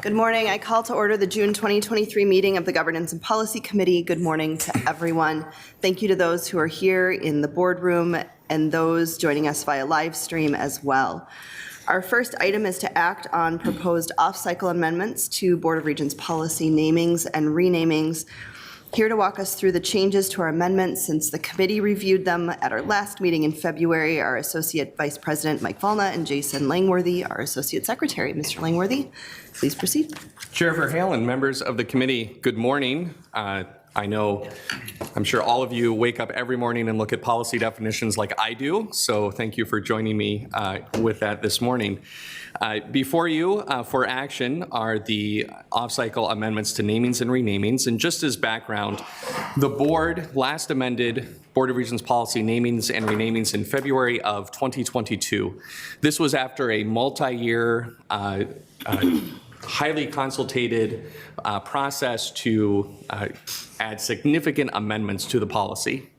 Good morning. I call to order the June 2023 meeting of the Governance and Policy Committee. Good morning to everyone. Thank you to those who are here in the boardroom and those joining us via live stream as well. Our first item is to act on proposed off-cycle amendments to Board of Regents policy namings and renamings. Here to walk us through the changes to our amendments since the committee reviewed them at our last meeting in February, our Associate Vice President Mike Volna and Jason Langworthy, our Associate Secretary. Mr. Langworthy, please proceed. Chair Verhalen, members of the committee, good morning. I'm sure all of you wake up every morning and look at policy definitions like I do, so thank you for joining me with that this morning. Before you for action are the off-cycle amendments to namings and renamings, and just as background, the board last amended Board of Regents policy namings and renamings in February of 2022. This was after a multi-year highly consulted process to add significant amendments to the policy,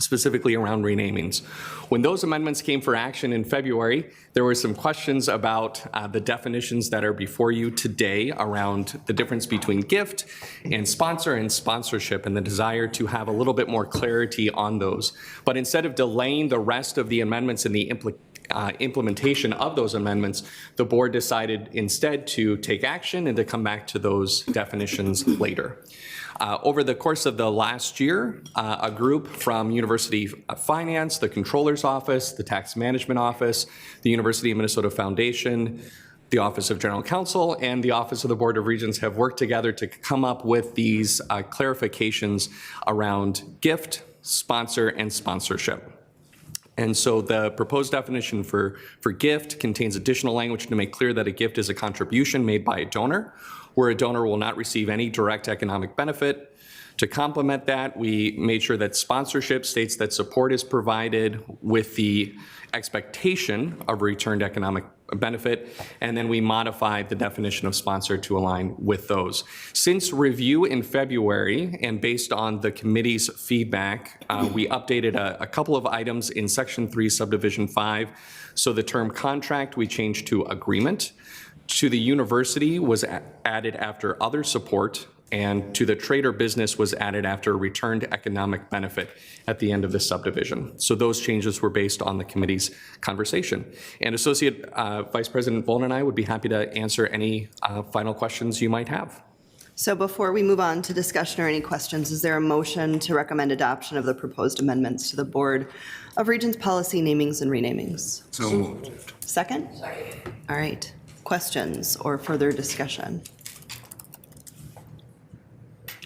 specifically around renamings. When those amendments came for action in February, there were some questions about the definitions that are before you today around the difference between gift and sponsor and sponsorship, and the desire to have a little bit more clarity on those. But instead of delaying the rest of the amendments and the implementation of those amendments, the board decided instead to take action and to come back to those definitions later. Over the course of the last year, a group from University Finance, the Controller's Office, the Tax Management Office, the University of Minnesota Foundation, the Office of General Counsel, and the Office of the Board of Regents have worked together to come up with these clarifications around gift, sponsor, and sponsorship. And so the proposed definition for gift contains additional language to make clear that a gift is a contribution made by a donor, where a donor will not receive any direct economic benefit. To complement that, we made sure that sponsorship states that support is provided with the expectation of returned economic benefit, and then we modified the definition of sponsor to align with those. Since review in February, and based on the committee's feedback, we updated a couple of items in Section 3, Subdivision 5. So the term contract we changed to agreement. To the university was added after other support, and to the trade or business was added after returned economic benefit at the end of the subdivision. So those changes were based on the committee's conversation. And Associate Vice President Volna and I would be happy to answer any final questions you might have. So before we move on to discussion or any questions, is there a motion to recommend adoption of the proposed amendments to the Board of Regents policy namings and renamings? So moved. Second? Second. All right. Questions or further discussion?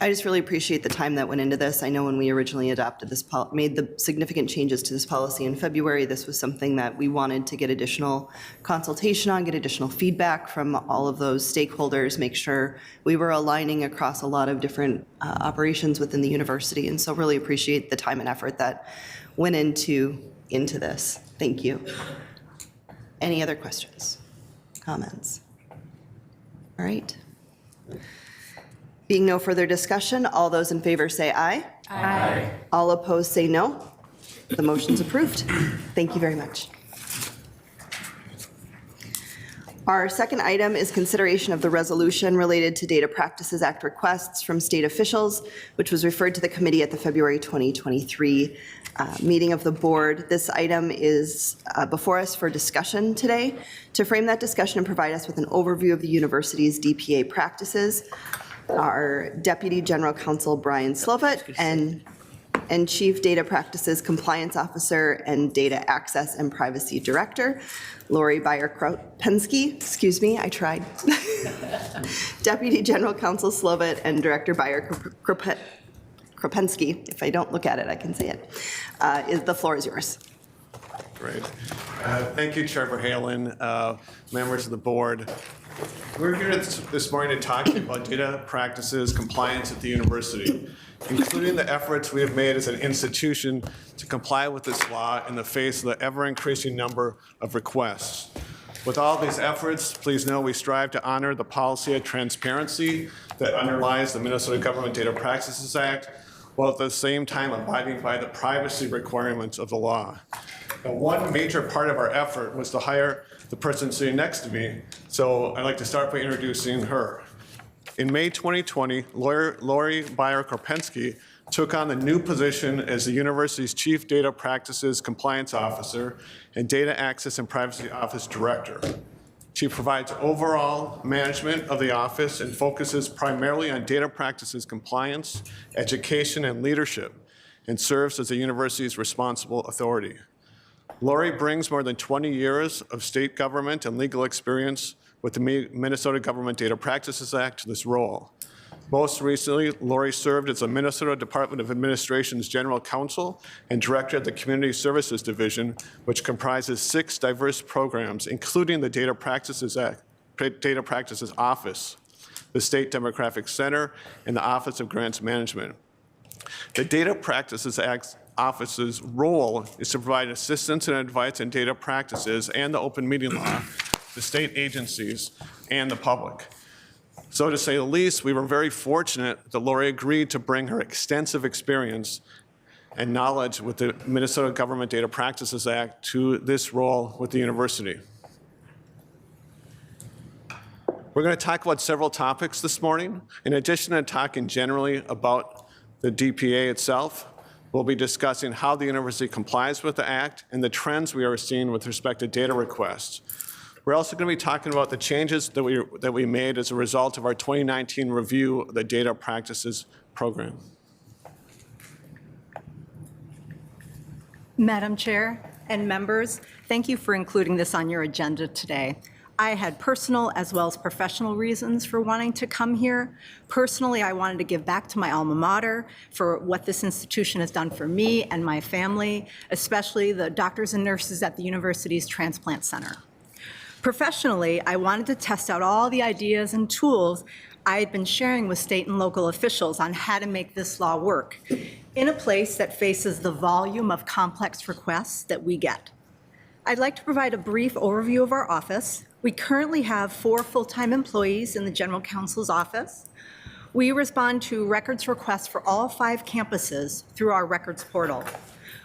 I just really appreciate the time that went into this. I know when we originally adopted this, made the significant changes to this policy in February, this was something that we wanted to get additional consultation on, get additional feedback from all of those stakeholders, make sure we were aligning across a lot of different operations within the university. And so really appreciate the time and effort that went into this. Thank you. Any other questions? Comments? All right. Being no further discussion, all those in favor say aye. Aye. All opposed say no. The motion's approved. Thank you very much. Our second item is consideration of the resolution related to Data Practices Act requests from state officials, which was referred to the committee at the February 2023 meeting of the board. This item is before us for discussion today. To frame that discussion and provide us with an overview of the university's DPA practices, our Deputy General Counsel Brian Slovet and Chief Data Practices Compliance Officer and Data Access and Privacy Director, Lori Beyer-Kropensky. Excuse me, I tried. Deputy General Counsel Slovet and Director Beyer-Kropensky. If I don't look at it, I can say it. The floor is yours. Great. Thank you, Chair Verhalen, members of the board. We're here this morning to talk about data practices compliance at the university, including the efforts we have made as an institution to comply with this law in the face of the ever-increasing number of requests. With all these efforts, please know we strive to honor the policy of transparency that underlies the Minnesota Government Data Practices Act, while at the same time abiding by the privacy requirements of the law. Now, one major part of our effort was to hire the person sitting next to me, so I'd like to start by introducing her. In May 2020, Lori Beyer-Korpensky took on the new position as the university's Chief Data Practices Compliance Officer and Data Access and Privacy Office Director. She provides overall management of the office and focuses primarily on data practices compliance, education, and leadership, and serves as the university's responsible authority. Lori brings more than 20 years of state government and legal experience with the Minnesota Government Data Practices Act to this role. Most recently, Lori served as the Minnesota Department of Administration's General Counsel and Director of the Community Services Division, which comprises 6 diverse programs, including the Data Practices Office, the State Demographic Center, and the Office of Grants Management. The Data Practices Act Office's role is to provide assistance and advice in data practices and the open meeting law to state agencies and the public. So to say the least, we were very fortunate that Lori agreed to bring her extensive experience and knowledge with the Minnesota Government Data Practices Act to this role with the university. We're going to talk about several topics this morning. In addition to talking generally about the DPA itself, we'll be discussing how the university complies with the Act and the trends we are seeing with respect to data requests. We're also going to be talking about the changes that we made as a result of our 2019 review of the Data Practices Program. Madam Chair and members, thank you for including this on your agenda today. I had personal as well as professional reasons for wanting to come here. Personally, I wanted to give back to my alma mater for what this institution has done for me and my family, especially the doctors and nurses at the university's Transplant Center. Professionally, I wanted to test out all the ideas and tools I had been sharing with state and local officials on how to make this law work in a place that faces the volume of complex requests that we get. I'd like to provide a brief overview of our office. We currently have 4 full-time employees in the General Counsel's office. We respond to records requests for all 5 campuses through our records portal.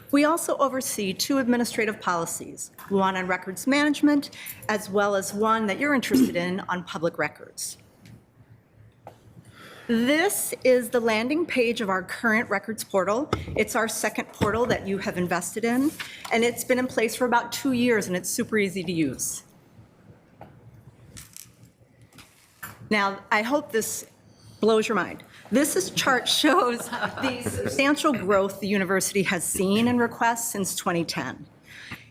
We also oversee 2 administrative policies, one on records management, as well as one that you're interested in on public records. This is the landing page of our current records portal. It's our second portal that you have invested in, and it's been in place for about 2 years, and it's super easy to use. Now, I hope this blows your mind. This chart shows the substantial growth the university has seen in requests since 2010.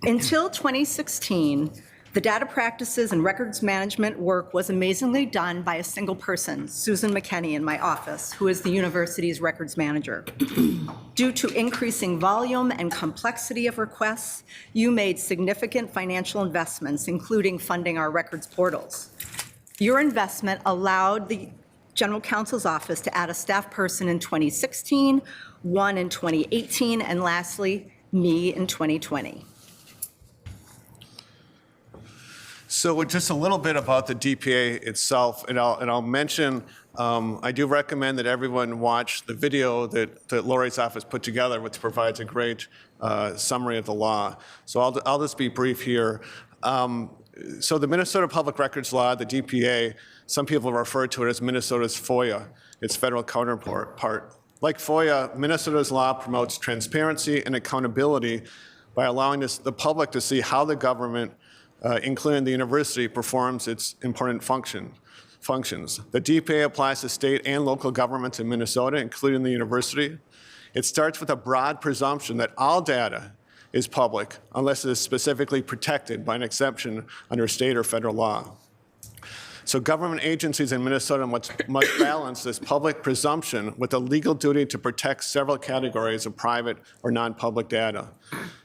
Until 2016, the data practices and records management work was amazingly done by a single person, Susan McKenney in my office, who is the university's records manager. Due to increasing volume and complexity of requests, you made significant financial investments, including funding our records portals. Your investment allowed the General Counsel's office to add a staff person in 2016, one in 2018, and lastly, me in 2020. So just a little bit about the DPA itself, and I'll mention, I do recommend that everyone watch the video that Lori's office put together, which provides a great summary of the law. So I'll just be brief here. So the Minnesota Public Records Law, the DPA, some people refer to it as Minnesota's FOIA, its federal counterpart. Like FOIA, Minnesota's law promotes transparency and accountability by allowing the public to see how the government, including the university, performs its important functions. The DPA applies to state and local governments in Minnesota, including the university. It starts with a broad presumption that all data is public unless it is specifically protected by an exception under state or federal law. So government agencies in Minnesota must balance this public presumption with a legal duty to protect several categories of private or non-public data.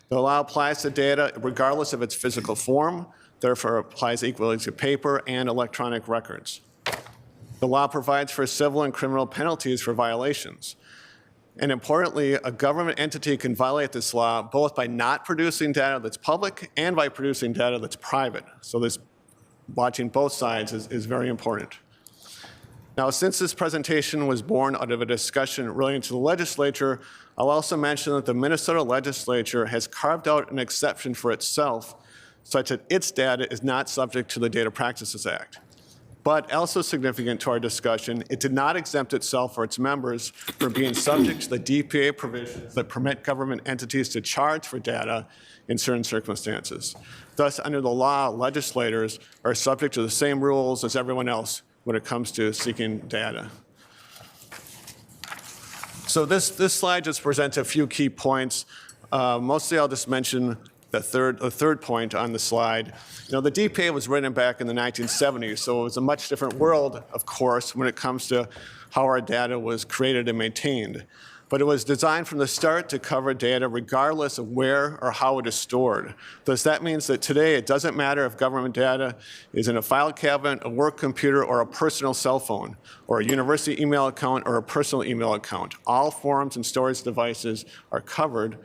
The law applies to data regardless of its physical form, therefore applies equally to paper and electronic records. The law provides for civil and criminal penalties for violations. And importantly, a government entity can violate this law both by not producing data that's public and by producing data that's private. So this watching both sides is very important. Now, since this presentation was born out of a discussion relating to the legislature, I'll also mention that the Minnesota legislature has carved out an exception for itself such that its data is not subject to the Data Practices Act. But also significant to our discussion, it did not exempt itself or its members from being subject to the DPA provisions that permit government entities to charge for data in certain circumstances. Thus, under the law, legislators are subject to the same rules as everyone else when it comes to seeking data. So this slide just presents a few key points. Mostly I'll just mention the third point on the slide. You know, the DPA was written back in the 1970s, so it was a much different world, of course, when it comes to how our data was created and maintained. But it was designed from the start to cover data regardless of where or how it is stored. Thus, that means that today it doesn't matter if government data is in a file cabinet, a work computer, or a personal cell phone, or a university email account, or a personal email account. All forms and storage devices are covered.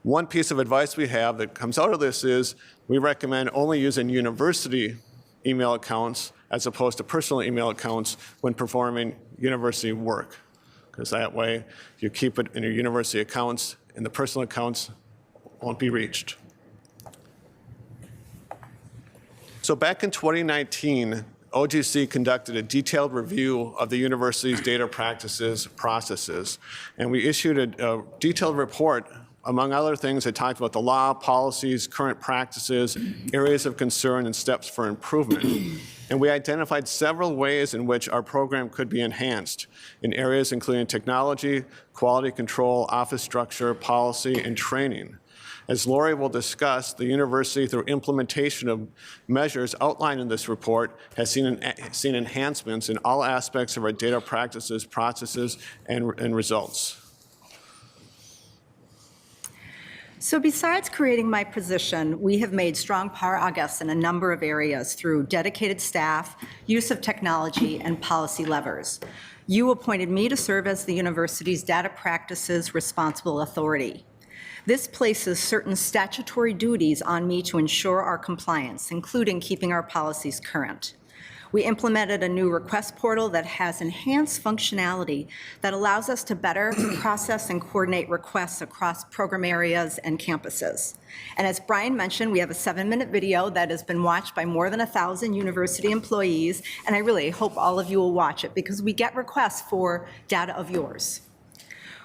One piece of advice we have that comes out of this is we recommend only using university email accounts as opposed to personal email accounts when performing university work, because that way you keep it in your university accounts and the personal accounts won't be reached. So back in 2019, OGC conducted a detailed review of the university's data practices processes, and we issued a detailed report, among other things, that talked about the law, policies, current practices, areas of concern, and steps for improvement. And we identified several ways in which our program could be enhanced in areas including technology, quality control, office structure, policy, and training. As Lori will discuss, the university, through implementation of measures outlined in this report, has seen enhancements in all aspects of our data practices, processes, and results. So besides creating my position, we have made strong progress in a number of areas through dedicated staff, use of technology, and policy levers. You appointed me to serve as the university's data practices responsible authority. This places certain statutory duties on me to ensure our compliance, including keeping our policies current. We implemented a new request portal that has enhanced functionality that allows us to better process and coordinate requests across program areas and campuses. And as Brian mentioned, we have a 7-minute video that has been watched by more than 1,000 university employees, and I really hope all of you will watch it because we get requests for data of yours.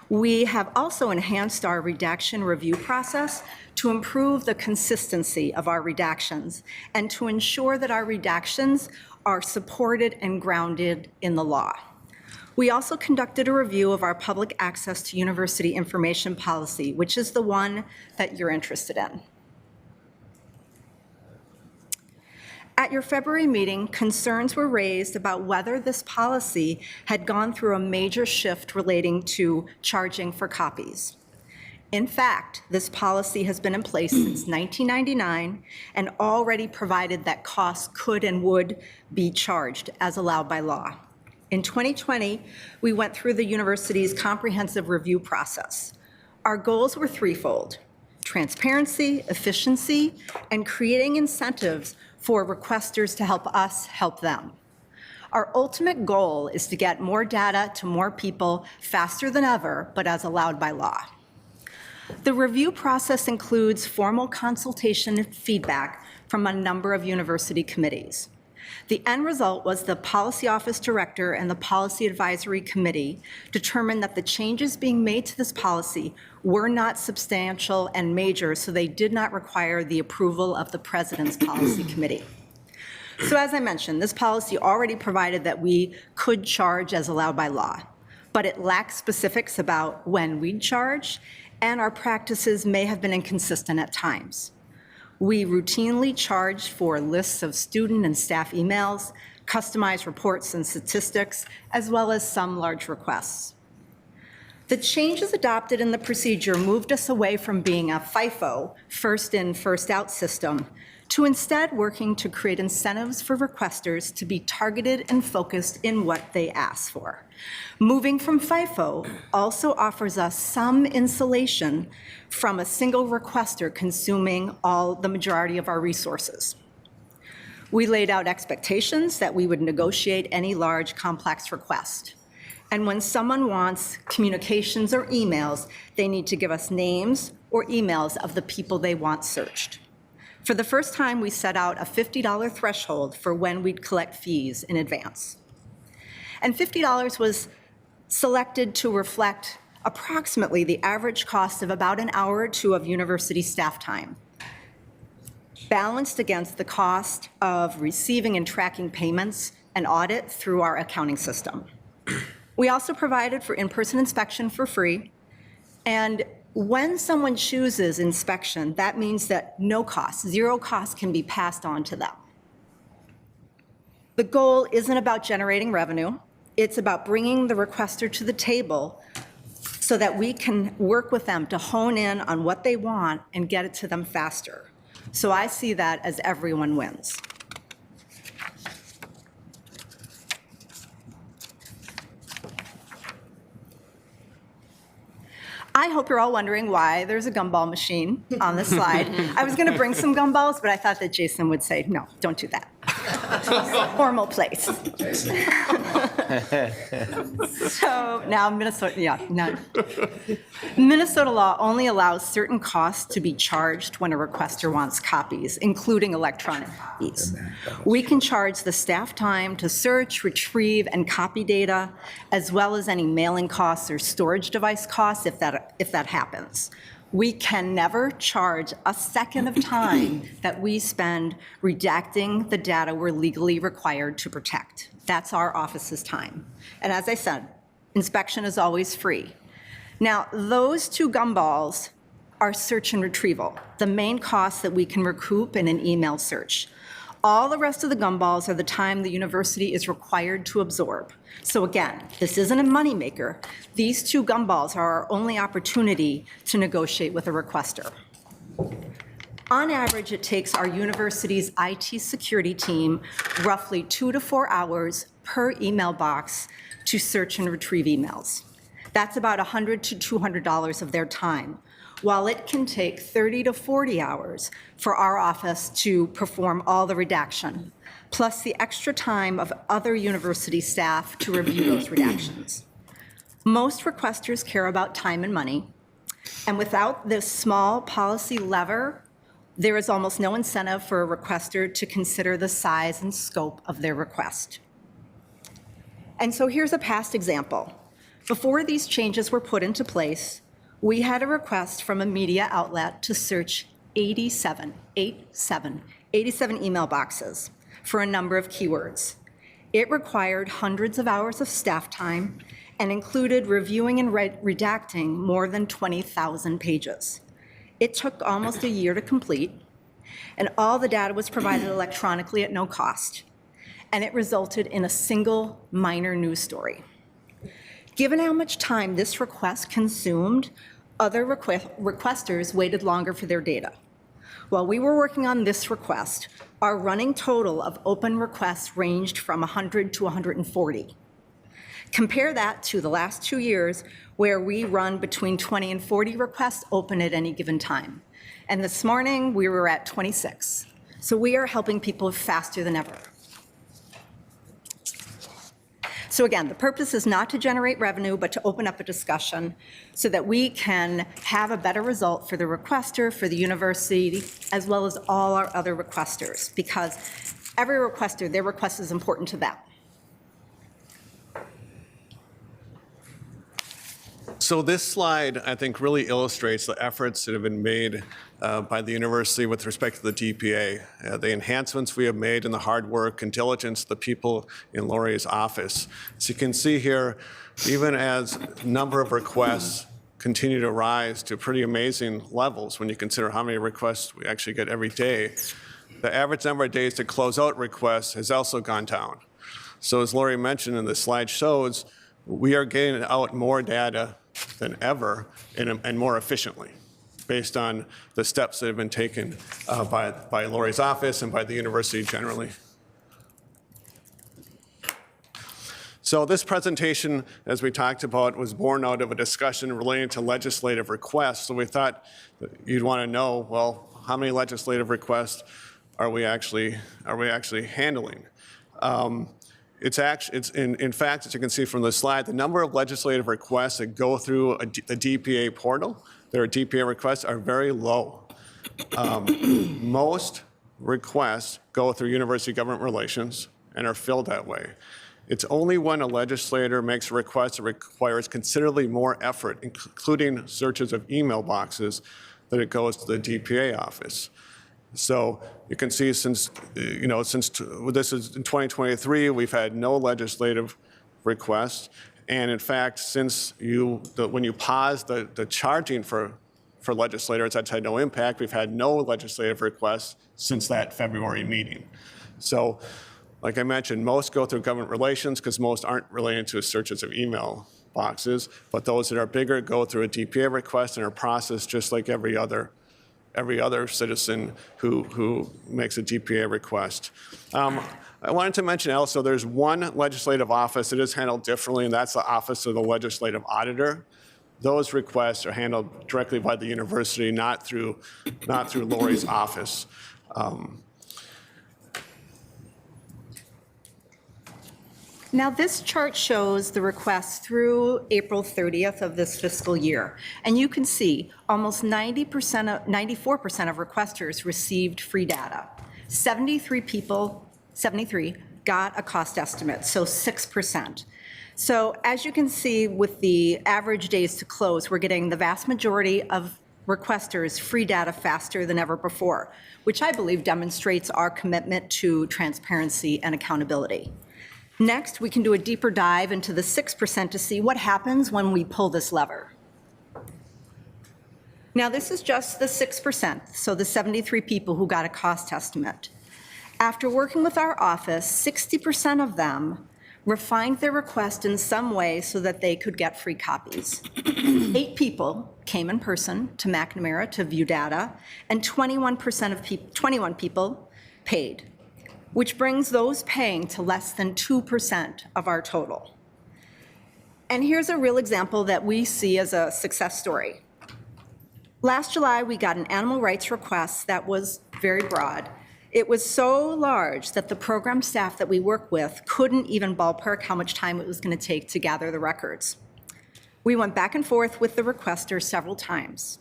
We have also enhanced our redaction review process to improve the consistency of our redactions and to ensure that our redactions are supported and grounded in the law. We also conducted a review of our public access to university information policy, which is the one that you're interested in. At your February meeting, concerns were raised about whether this policy had gone through a major shift relating to charging for copies. In fact, this policy has been in place since 1999 and already provided that costs could and would be charged as allowed by law. In 2020, we went through the university's comprehensive review process. Our goals were threefold: transparency, efficiency, and creating incentives for requesters to help us help them. Our ultimate goal is to get more data to more people faster than ever, but as allowed by law. The review process includes formal consultation and feedback from a number of university committees. The end result was the Policy Office Director and the Policy Advisory Committee determined that the changes being made to this policy were not substantial and major, so they did not require the approval of the President's Policy Committee. So as I mentioned, this policy already provided that we could charge as allowed by law, but it lacks specifics about when we'd charge, and our practices may have been inconsistent at times. We routinely charge for lists of student and staff emails, customized reports and statistics, as well as some large requests. The changes adopted in the procedure moved us away from being a FIFO, first in, first out system, to instead working to create incentives for requesters to be targeted and focused in what they ask for. Moving from FIFO also offers us some insulation from a single requester consuming the majority of our resources. We laid out expectations that we would negotiate any large, complex request. And when someone wants communications or emails, they need to give us names or emails of the people they want searched. For the first time, we set out a $50 threshold for when we'd collect fees in advance. And $50 was selected to reflect approximately the average cost of about an hour or two of university staff time, balanced against the cost of receiving and tracking payments and audit through our accounting system. We also provided for in-person inspection for free. And when someone chooses inspection, that means that no cost, zero cost can be passed on to them. The goal isn't about generating revenue. It's about bringing the requester to the table so that we can work with them to hone in on what they want and get it to them faster. So I see that as everyone wins. I hope you're all wondering why there's a gumball machine on this slide. I was going to bring some gumballs, but I thought that Jason would say, no, don't do that. Formal place. So now Minnesota law only allows certain costs to be charged when a requester wants copies, including electronic copies. We can charge the staff time to search, retrieve, and copy data, as well as any mailing costs or storage device costs if that happens. We can never charge a second of time that we spend redacting the data we're legally required to protect. That's our office's time. And as I said, inspection is always free. Now, those two gumballs are search and retrieval, the main costs that we can recoup in an email search. All the rest of the gumballs are the time the university is required to absorb. So again, this isn't a moneymaker. These two gumballs are our only opportunity to negotiate with a requester. On average, it takes our university's IT security team roughly 2 to 4 hours per email box to search and retrieve emails. That's about $100 to $200 of their time, while it can take 30 to 40 hours for our office to perform all the redaction, plus the extra time of other university staff to review those redactions. Most requesters care about time and money, and without this small policy lever, there is almost no incentive for a requester to consider the size and scope of their request. And so here's a past example. Before these changes were put into place, we had a request from a media outlet to search 87 email boxes for a number of keywords. It required hundreds of hours of staff time and included reviewing and redacting more than 20,000 pages. It took almost a year to complete, and all the data was provided electronically at no cost, and it resulted in a single minor news story. Given how much time this request consumed, other requesters waited longer for their data. While we were working on this request, our running total of open requests ranged from 100 to 140. Compare that to the last 2 years, where we run between 20 and 40 requests open at any given time. And this morning, we were at 26. So we are helping people faster than ever. So again, the purpose is not to generate revenue, but to open up a discussion so that we can have a better result for the requester, for the university, as well as all our other requesters, because every requester, their request is important to them. So this slide, I think, really illustrates the efforts that have been made by the university with respect to the DPA, the enhancements we have made and the hard work and diligence of the people in Lori's office. As you can see here, even as number of requests continue to rise to pretty amazing levels when you consider how many requests we actually get every day, the average number of days to close out requests has also gone down. So as Lori mentioned and the slide shows, we are getting out more data than ever and more efficiently based on the steps that have been taken by Lori's office and by the university generally. So this presentation, as we talked about, was born out of a discussion relating to legislative requests. So we thought you'd want to know, well, how many legislative requests are we actually handling? In fact, as you can see from the slide, the number of legislative requests that go through the DPA portal, their DPA requests, are very low. Most requests go through University Government Relations and are filled that way. It's only when a legislator makes a request that requires considerably more effort, including searches of email boxes, that it goes to the DPA office. So you can see since this is in 2023, we've had no legislative requests. And in fact, since when you pause the charging for legislators, that's had no impact. We've had no legislative requests since that February meeting. So like I mentioned, most go through government relations because most aren't related to searches of email boxes, but those that are bigger go through a DPA request and are processed just like every other citizen who makes a DPA request. I wanted to mention also there's one legislative office that is handled differently, and that's the Office of the Legislative Auditor. Those requests are handled directly by the university, not through Lori's office. Now, this chart shows the requests through April 30th of this fiscal year. And you can see almost 94% of requesters received free data. 73 got a cost estimate, so 6%. So as you can see with the average days to close, we're getting the vast majority of requesters free data faster than ever before, which I believe demonstrates our commitment to transparency and accountability. Next, we can do a deeper dive into the 6% to see what happens when we pull this lever. Now, this is just the 6%, so the 73 people who got a cost estimate. After working with our office, 60% of them refined their request in some way so that they could get free copies. 8 people came in person to McNamara to view data, and 21 people paid, which brings those paying to less than 2% of our total. And here's a real example that we see as a success story. Last July, we got an animal rights request that was very broad. It was so large that the program staff that we work with couldn't even ballpark how much time it was going to take to gather the records. We went back and forth with the requester several times.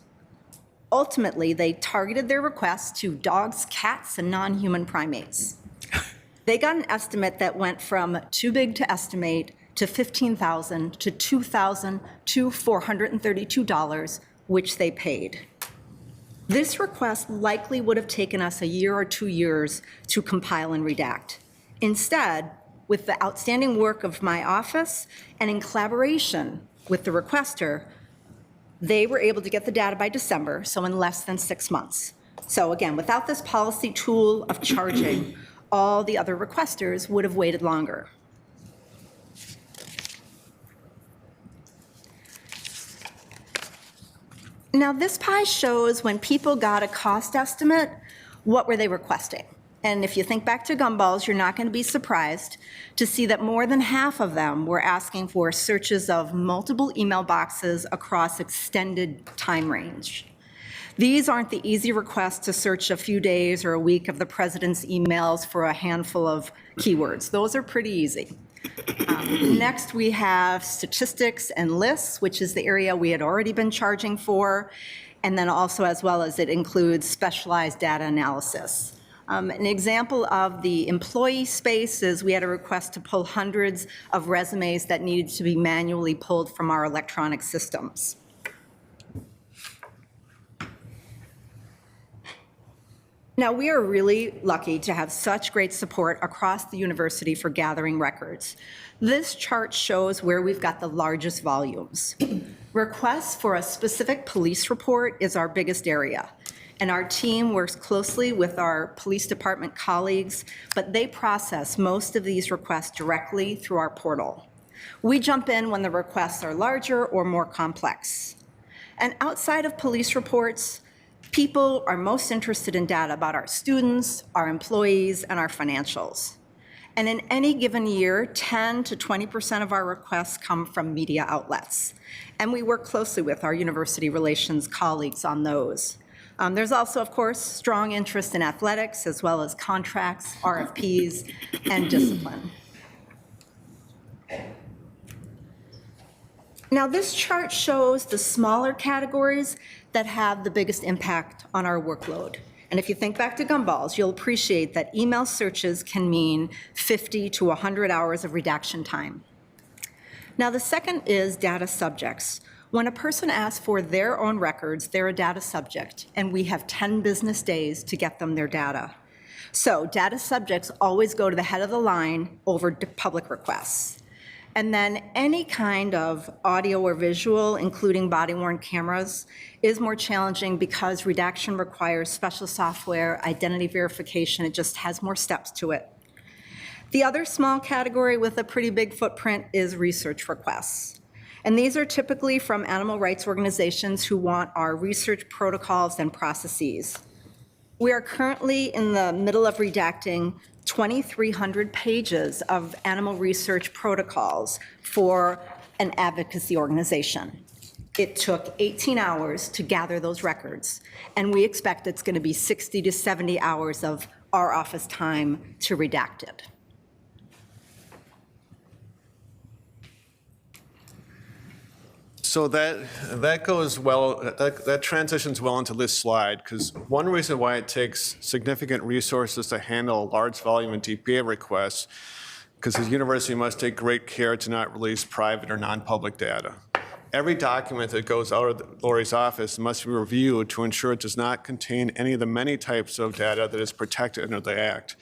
Ultimately, they targeted their requests to dogs, cats, and non-human primates. They got an estimate that went from too big to estimate to $15,000 to $2,000 to $432, which they paid. This request likely would have taken us a year or 2 years to compile and redact. Instead, with the outstanding work of my office and in collaboration with the requester, they were able to get the data by December, so in less than 6 months. So again, without this policy tool of charging, all the other requesters would have waited longer. Now, this pie shows when people got a cost estimate, what were they requesting? And if you think back to gumballs, you're not going to be surprised to see that more than half of them were asking for searches of multiple email boxes across extended time range. These aren't the easy requests to search a few days or a week of the president's emails for a handful of keywords. Those are pretty easy. Next, we have statistics and lists, which is the area we had already been charging for, and then also as well as it includes specialized data analysis. An example of the employee space is we had a request to pull hundreds of resumes that needed to be manually pulled from our electronic systems. Now, we are really lucky to have such great support across the university for gathering records. This chart shows where we've got the largest volumes. Requests for a specific police report is our biggest area, and our team works closely with our police department colleagues, but they process most of these requests directly through our portal. We jump in when the requests are larger or more complex. And outside of police reports, people are most interested in data about our students, our employees, and our financials. And in any given year, 10 to 20% of our requests come from media outlets. And we work closely with our university relations colleagues on those. There's also, of course, strong interest in athletics, as well as contracts, RFPs, and discipline. Now, this chart shows the smaller categories that have the biggest impact on our workload. And if you think back to gumballs, you'll appreciate that email searches can mean 50 to 100 hours of redaction time. Now, the second is data subjects. When a person asks for their own records, they're a data subject, and we have 10 business days to get them their data. So data subjects always go to the head of the line over public requests. And then any kind of audio or visual, including body-worn cameras, is more challenging because redaction requires special software, identity verification. It just has more steps to it. The other small category with a pretty big footprint is research requests. And these are typically from animal rights organizations who want our research protocols and processes. We are currently in the middle of redacting 2,300 pages of animal research protocols for an advocacy organization. It took 18 hours to gather those records, and we expect it's going to be 60 to 70 hours of our office time to redact it. So that goes well, that transitions well into this slide, because one reason why it takes significant resources to handle a large volume of DPA requests, because the university must take great care to not release private or non-public data. Every document that goes out of Lori's office must be reviewed to ensure it does not contain any of the many types of data that is protected under the Act.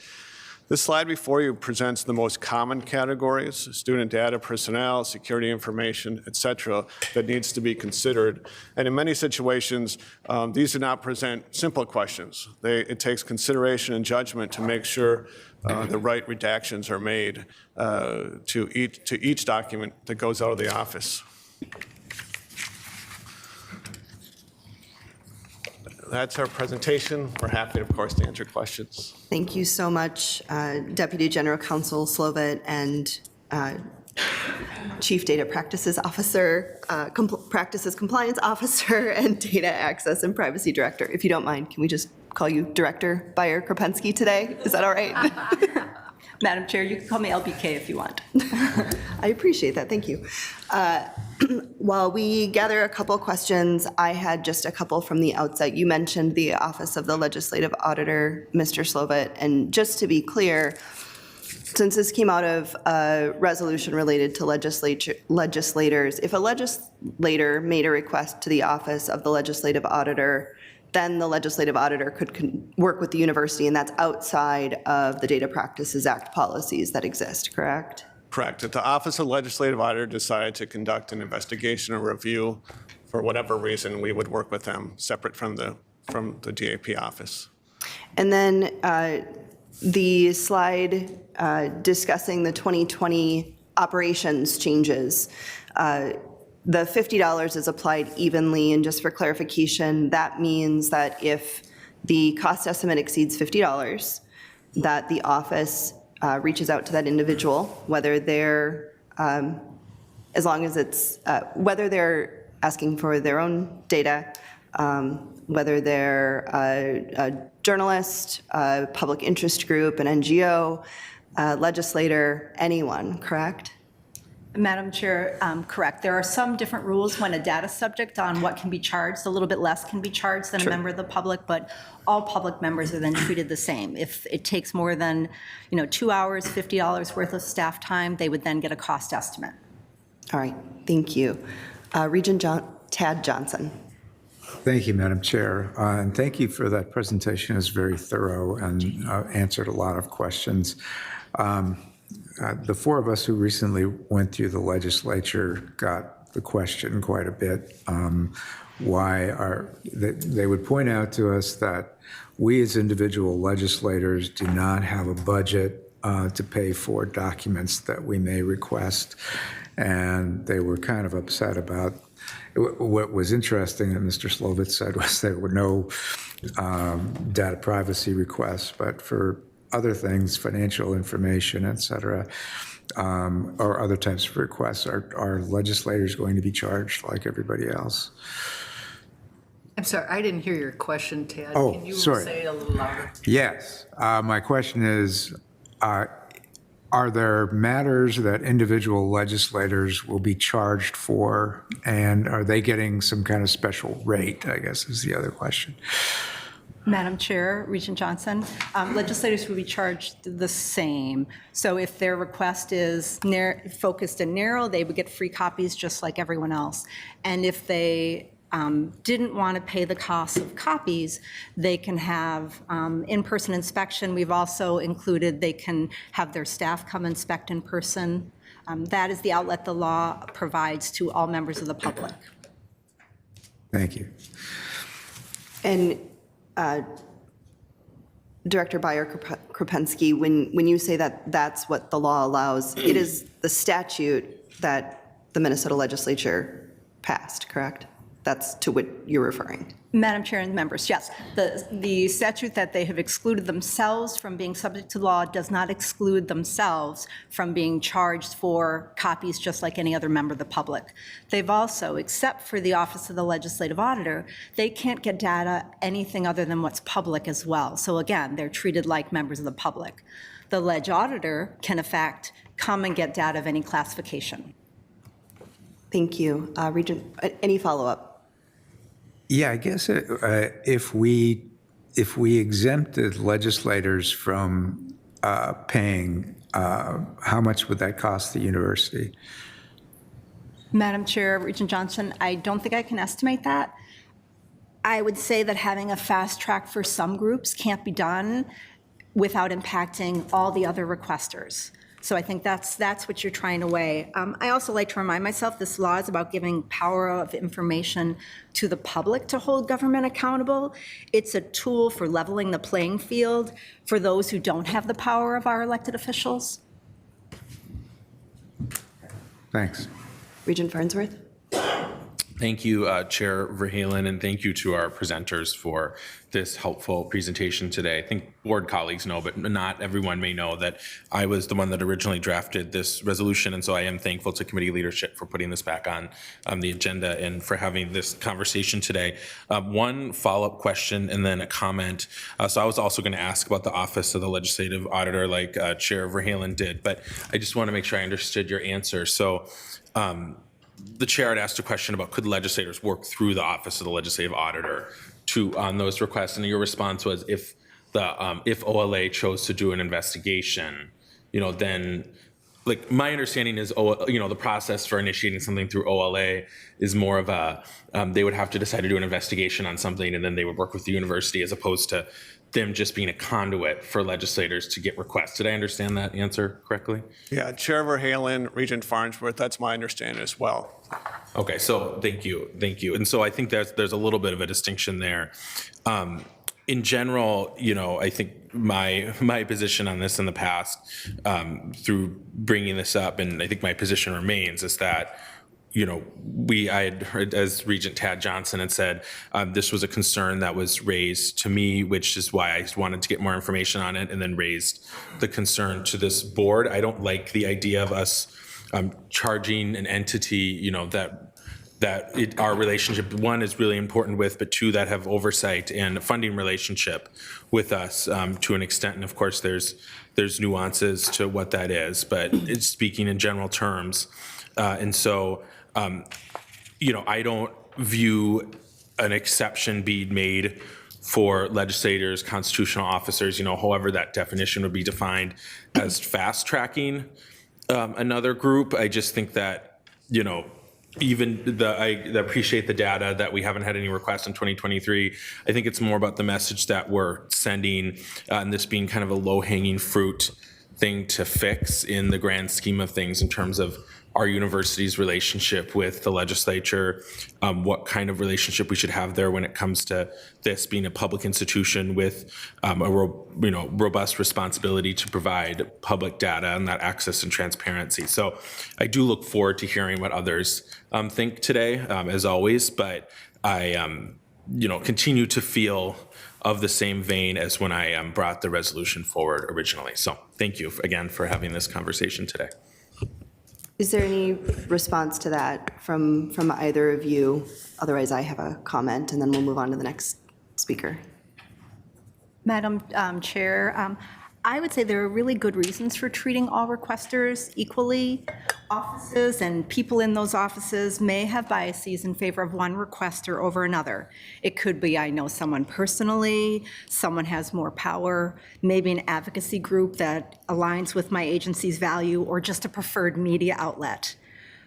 This slide before you presents the most common categories: student data, personnel, security information, et cetera, that needs to be considered. And in many situations, these do not present simple questions. It takes consideration and judgment to make sure the right redactions are made to each document that goes out of the office. That's our presentation. We're happy, of course, to answer questions. Thank you so much, Deputy General Counsel Slovett and Chief Data Practices Officer, Practices Compliance Officer, and Data Access and Privacy Director. If you don't mind, can we just call you Director Beyer-Krupensky today? Is that all right? Madam Chair, you can call me LBK if you want. I appreciate that. Thank you. While we gather a couple questions, I had just a couple from the outset. You mentioned the Office of the Legislative Auditor, Mr. Slovett, and just to be clear, since this came out of a resolution related to legislators, if a legislator made a request to the Office of the Legislative Auditor, then the legislative auditor could work with the university, and that's outside of the Data Practices Act policies that exist, correct? Correct. If the Office of Legislative Auditor decided to conduct an investigation or review, for whatever reason, we would work with them separate from the DAP office. And then the slide discussing the 2020 operations changes, the $50 is applied evenly, and just for clarification, that means that if the cost estimate exceeds $50, that the office reaches out to that individual, whether they're, as long as it's, whether they're asking for their own data, whether they're a journalist, a public interest group, an NGO, a legislator, anyone, correct? Madam Chair, correct. There are some different rules when a data subject on what can be charged. A little bit less can be charged than a member of the public, but all public members are then treated the same. If it takes more than 2 hours, $50 worth of staff time, they would then get a cost estimate. All right, thank you. Regent Tad Johnson. Thank you, Madam Chair, and thank you for that presentation. It's very thorough and answered a lot of questions. The four of us who recently went through the legislature got the question quite a bit. They would point out to us that we as individual legislators do not have a budget to pay for documents that we may request. And they were kind of upset about what was interesting that Mr. Slovett said was there were no data privacy requests, but for other things, financial information, et cetera, or other types of requests, are legislators going to be charged like everybody else? I'm sorry, I didn't hear your question, Tad. Oh, Can you sorry. say it a little louder? Yes, my question is, are there matters that individual legislators will be charged for, and are they getting some kind of special rate, I guess is the other question. Madam Chair, Regent Johnson, legislators will be charged the same. So if their request is focused and narrow, they would get free copies just like everyone else. And if they didn't want to pay the cost of copies, they can have in-person inspection. We've also included they can have their staff come inspect in person. That is the outlet the law provides to all members of the public. Thank you. And Director Byer-Krupensky, when you say that that's what the law allows, it is the statute that the Minnesota legislature passed, correct? That's to what you're referring. Madam Chair and members, yes. The statute that they have excluded themselves from being subject to law does not exclude themselves from being charged for copies just like any other member of the public. They've also, except for the Office of the Legislative Auditor, they can't get data anything other than what's public as well. So again, they're treated like members of the public. The Leg Auditor can, in fact, come and get data of any classification. Thank you. Regent, any follow-up? Yeah, I guess if we exempted legislators from paying, how much would that cost the university? Madam Chair, Regent Johnson, I don't think I can estimate that. I would say that having a fast track for some groups can't be done without impacting all the other requesters. So I think that's what you're trying to weigh. I also like to remind myself this law is about giving power of information to the public to hold government accountable. It's a tool for leveling the playing field for those who don't have the power of our elected officials. Thanks. Regent Farnsworth? Thank you, Chair Verhalen, and thank you to our presenters for this helpful presentation today. I think board colleagues know, but not everyone may know that I was the one that originally drafted this resolution, and so I am thankful to committee leadership for putting this back on the agenda and for having this conversation today. One follow-up question and then a comment. So I was also going to ask about the Office of the Legislative Auditor like Chair Verhalen did, but I just want to make sure I understood your answer. So the chair had asked a question about could legislators work through the Office of the Legislative Auditor on those requests, and your response was if OLA chose to do an investigation, then like my understanding is the process for initiating something through OLA is more of a they would have to decide to do an investigation on something, and then they would work with the university as opposed to them just being a conduit for legislators to get requests. Did I understand that answer correctly? Yeah, Chair Verhalen, Regent Farnsworth, that's my understanding as well. Okay, so thank you. And so I think there's a little bit of a distinction there. In general, I think my position on this in the past, through bringing this up, and I think my position remains, is that I had heard, as Regent Tad Johnson had said, this was a concern that was raised to me, which is why I wanted to get more information on it and then raised the concern to this board. I don't like the idea of us charging an entity, that our relationship, one, is really important with, but two, that have oversight and funding relationship with us to an extent. And of course, there's nuances to what that is, but it's speaking in general terms. And so, I don't view an exception being made for legislators, constitutional officers, however that definition would be defined, as fast tracking another group. I just think that, even I appreciate the data that we haven't had any requests in 2023. I think it's more about the message that we're sending, and this being kind of a low-hanging fruit thing to fix in the grand scheme of things in terms of our university's relationship with the legislature, what kind of relationship we should have there when it comes to this being a public institution with a robust responsibility to provide public data and that access and transparency. So I do look forward to hearing what others think today, as always, but I continue to feel of the same vein as when I brought the resolution forward originally. So thank you again for having this conversation today. Is there any response to that from either of you? Otherwise, I have a comment, and then we'll move on to the next speaker. Madam Chair, I would say there are really good reasons for treating all requesters equally. Offices and people in those offices may have biases in favor of one requester over another. It could be I know someone personally, someone has more power, maybe an advocacy group that aligns with my agency's value, or just a preferred media outlet.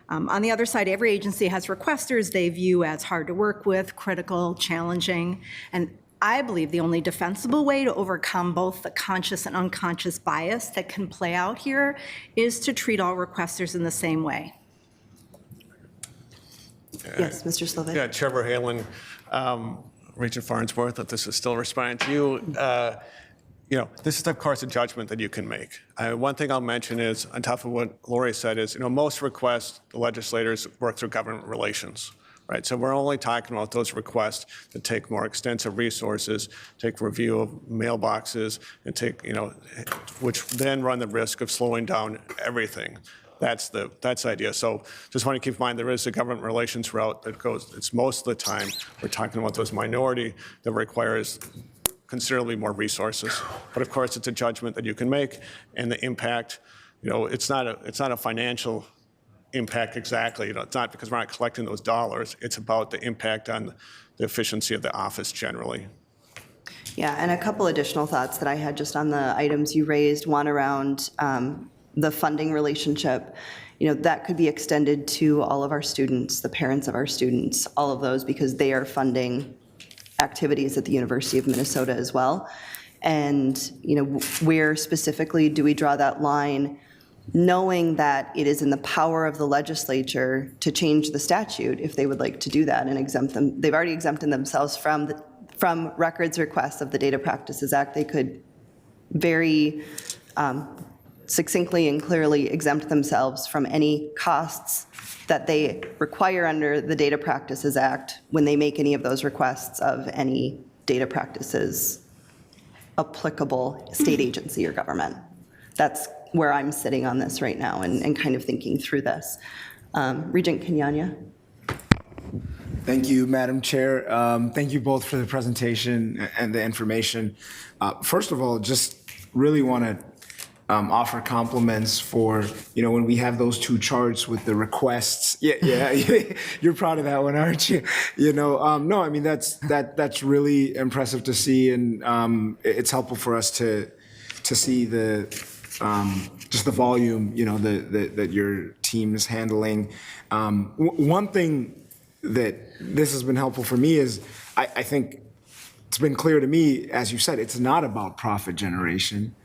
On the other side, every agency has requesters they view as hard to work with, critical, challenging, and I believe the only defensible way to overcome both the conscious and unconscious bias that can play out here is to treat all requesters in the same way. Yes, Mr. Slovik? Yeah, Chair Verhalen, Regent Farnsworth, if this is still responding to you, this is, of course, a judgment that you can make. One thing I'll mention is, on top of what Lori said, is, most requests, the legislators work through government relations. Right, so we're only talking about those requests that take more extensive resources, take review of mailboxes, and take, which then run the risk of slowing down everything. That's the idea. So just want to keep in mind there is a government relations route that goes. It's most of the time we're talking about those minority that requires considerably more resources. But of course, it's a judgment that you can make, and the impact. It's not a financial impact exactly. It's not because we're not collecting those dollars. It's about the impact on the efficiency of the office generally. Yeah, and a couple additional thoughts that I had just on the items you raised. One around the funding relationship. That could be extended to all of our students, the parents of our students, all of those, because they are funding activities at the University of Minnesota as well. And, where specifically do we draw that line, knowing that it is in the power of the legislature to change the statute if they would like to do that and exempt them. They've already exempted themselves from records requests of the Data Practices Act. They could very succinctly and clearly exempt themselves from any costs that they require under the Data Practices Act when they make any of those requests of any data practices applicable state agency or government. That's where I'm sitting on this right now and kind of thinking through this. Regent Kenyanya. Thank you, Madam Chair. Thank you both for the presentation and the information. First of all, just really want to offer compliments for, when we have those two charts with the requests. Yeah, you're proud of that one, aren't you? No, I mean, that's really impressive to see, and it's helpful for us to see just the volume, that your team is handling. One thing that this has been helpful for me is I think it's been clear to me, as you said, it's not about profit generation.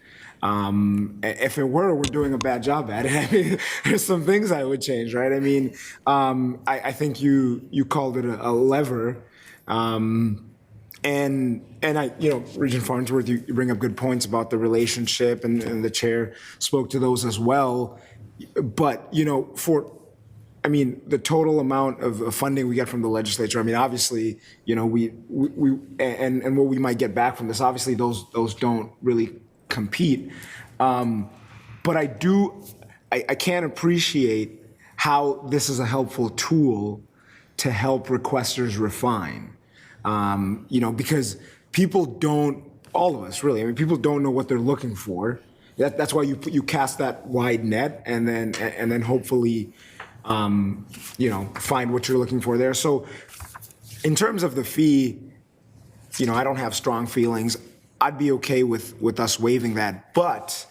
If it were, we're doing a bad job at it. I mean, there's some things I would change, right? I mean, I think you called it a lever. And Regent Farnsworth, you bring up good points about the relationship, and the chair spoke to those as well. But, the total amount of funding we get from the legislature, obviously, we and what we might get back from this, obviously those don't really compete. But I can appreciate how this is a helpful tool to help requesters refine. Because people don't, all of us really, people don't know what they're looking for. That's why you cast that wide net and then hopefully, find what you're looking for there. So in terms of the fee, I don't have strong feelings. I'd be okay with us waiving that. But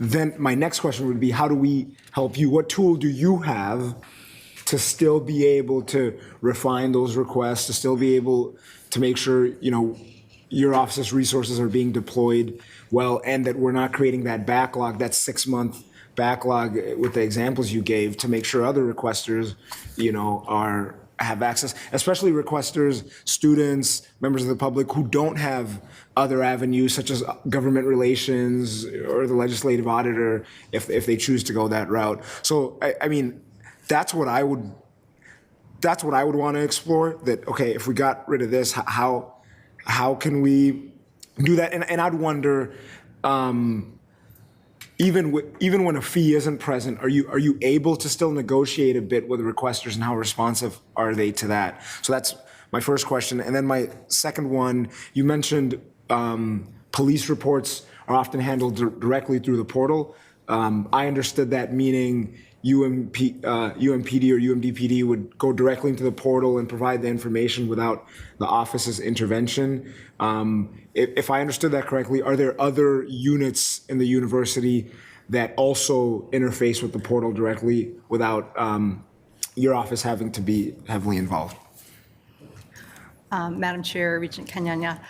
then my next question would be, how do we help you? What tool do you have to still be able to refine those requests, to still be able to make sure, your office's resources are being deployed well, and that we're not creating that backlog, that 6-month backlog with the examples you gave, to make sure other requesters, have access, especially requesters, students, members of the public who don't have other avenues such as government relations or the legislative auditor if they choose to go that route. So, that's what I would want to explore. That, okay, if we got rid of this, how can we do that? And I'd wonder, even when a fee isn't present, are you able to still negotiate a bit with requesters, and how responsive are they to that? So that's my first question. And then my second one, you mentioned police reports are often handled directly through the portal. I understood that meaning UMPD or UMDPD would go directly into the portal and provide the information without the office's intervention. If I understood that correctly, are there other units in the university that also interface with the portal directly without your office having to be heavily involved? Madam Chair, Regent Kenyanya,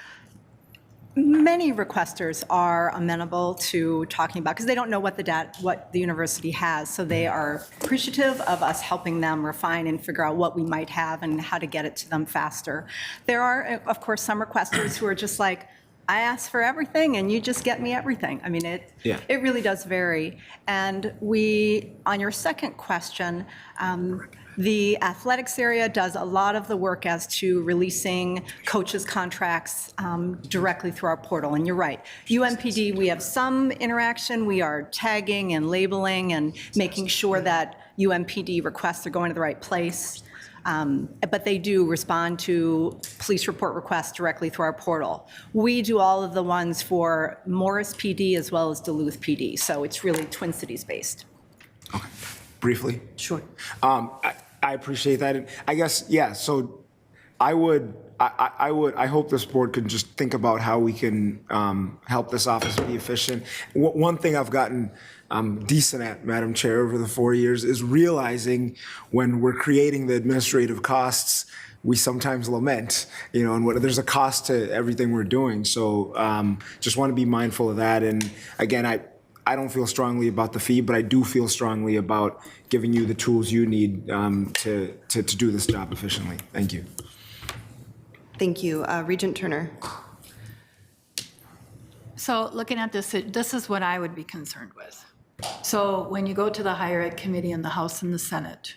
many requesters are amenable to talking about, because they don't know what the university has, so they are appreciative of us helping them refine and figure out what we might have and how to get it to them faster. There are, of course, some requesters who are just like, I ask for everything and you just get me everything. I mean, it really does vary. And on your second question, the athletics area does a lot of the work as to releasing coaches' contracts directly through our portal. And you're right, UMPD, we have some interaction. We are tagging and labeling and making sure that UMPD requests are going to the right place. But they do respond to police report requests directly through our portal. We do all of the ones for Morris PD as well as Duluth PD. So it's really Twin Cities based. Okay. Briefly? Sure. I appreciate that. And I guess, yeah, so I hope this board could just think about how we can help this office be efficient. One thing I've gotten decent at, Madam Chair, over the 4 years is realizing when we're creating the administrative costs, we sometimes lament, and there's a cost to everything we're doing. So just want to be mindful of that. And again, I don't feel strongly about the fee, but I do feel strongly about giving you the tools you need to do this job efficiently. Thank you. Thank you. Regent Turner. So looking at this is what I would be concerned with. So when you go to the Higher Ed Committee in the House and the Senate,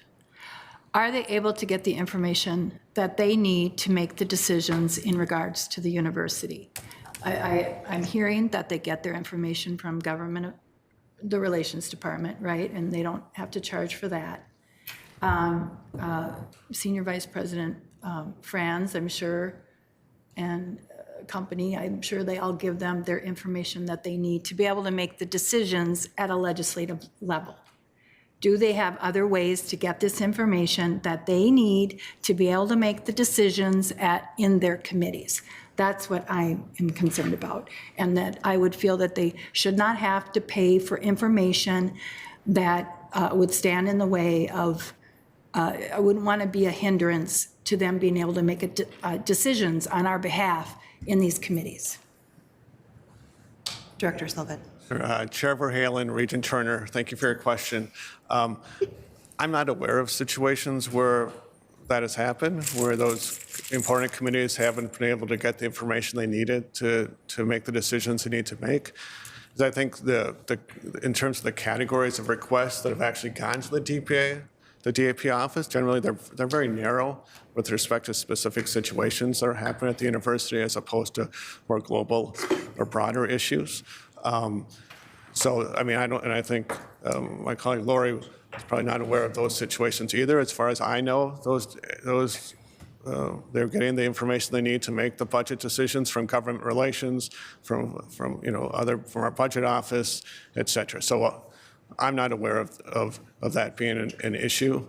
are they able to get the information that they need to make the decisions in regards to the university? I'm hearing that they get their information from government, the Relations Department, right? And they don't have to charge for that. Senior Vice President Franz, I'm sure, and company, I'm sure they all give them their information that they need to be able to make the decisions at a legislative level. Do they have other ways to get this information that they need to be able to make the decisions in their committees? That's what I am concerned about, and that I would feel that they should not have to pay for information that would stand in the way of, I wouldn't want to be a hindrance to them being able to make decisions on our behalf in these committees. Director Sylvan. Chair Verhalen, Regent Turner, thank you for your question. I'm not aware of situations where that has happened, where those important committees haven't been able to get the information they needed to make the decisions they need to make. I think in terms of the categories of requests that have actually gone to the DAP office, generally they're very narrow with respect to specific situations that are happening at the university as opposed to more global or broader issues. So, I mean, I think my colleague Lori is probably not aware of those situations either. As far as I know, they're getting the information they need to make the budget decisions from government relations, from our budget office, et cetera. So I'm not aware of that being an issue.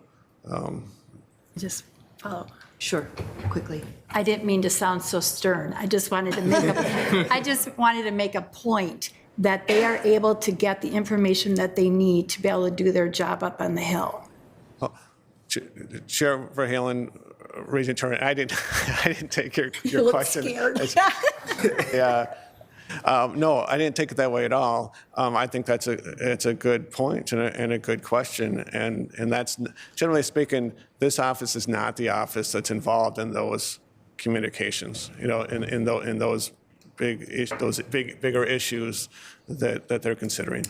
Just follow. Sure, quickly. I didn't mean to sound so stern. I just wanted to make a point that they are able to get the information that they need to be able to do their job up on the Hill. Chair Verhalen, Regent Turner, I didn't take your You look question. scared. Yeah. No, I didn't take it that way at all. I think it's a good point and a good question, and that's generally speaking, this office is not the office that's involved in those communications. In those bigger issues that they're considering.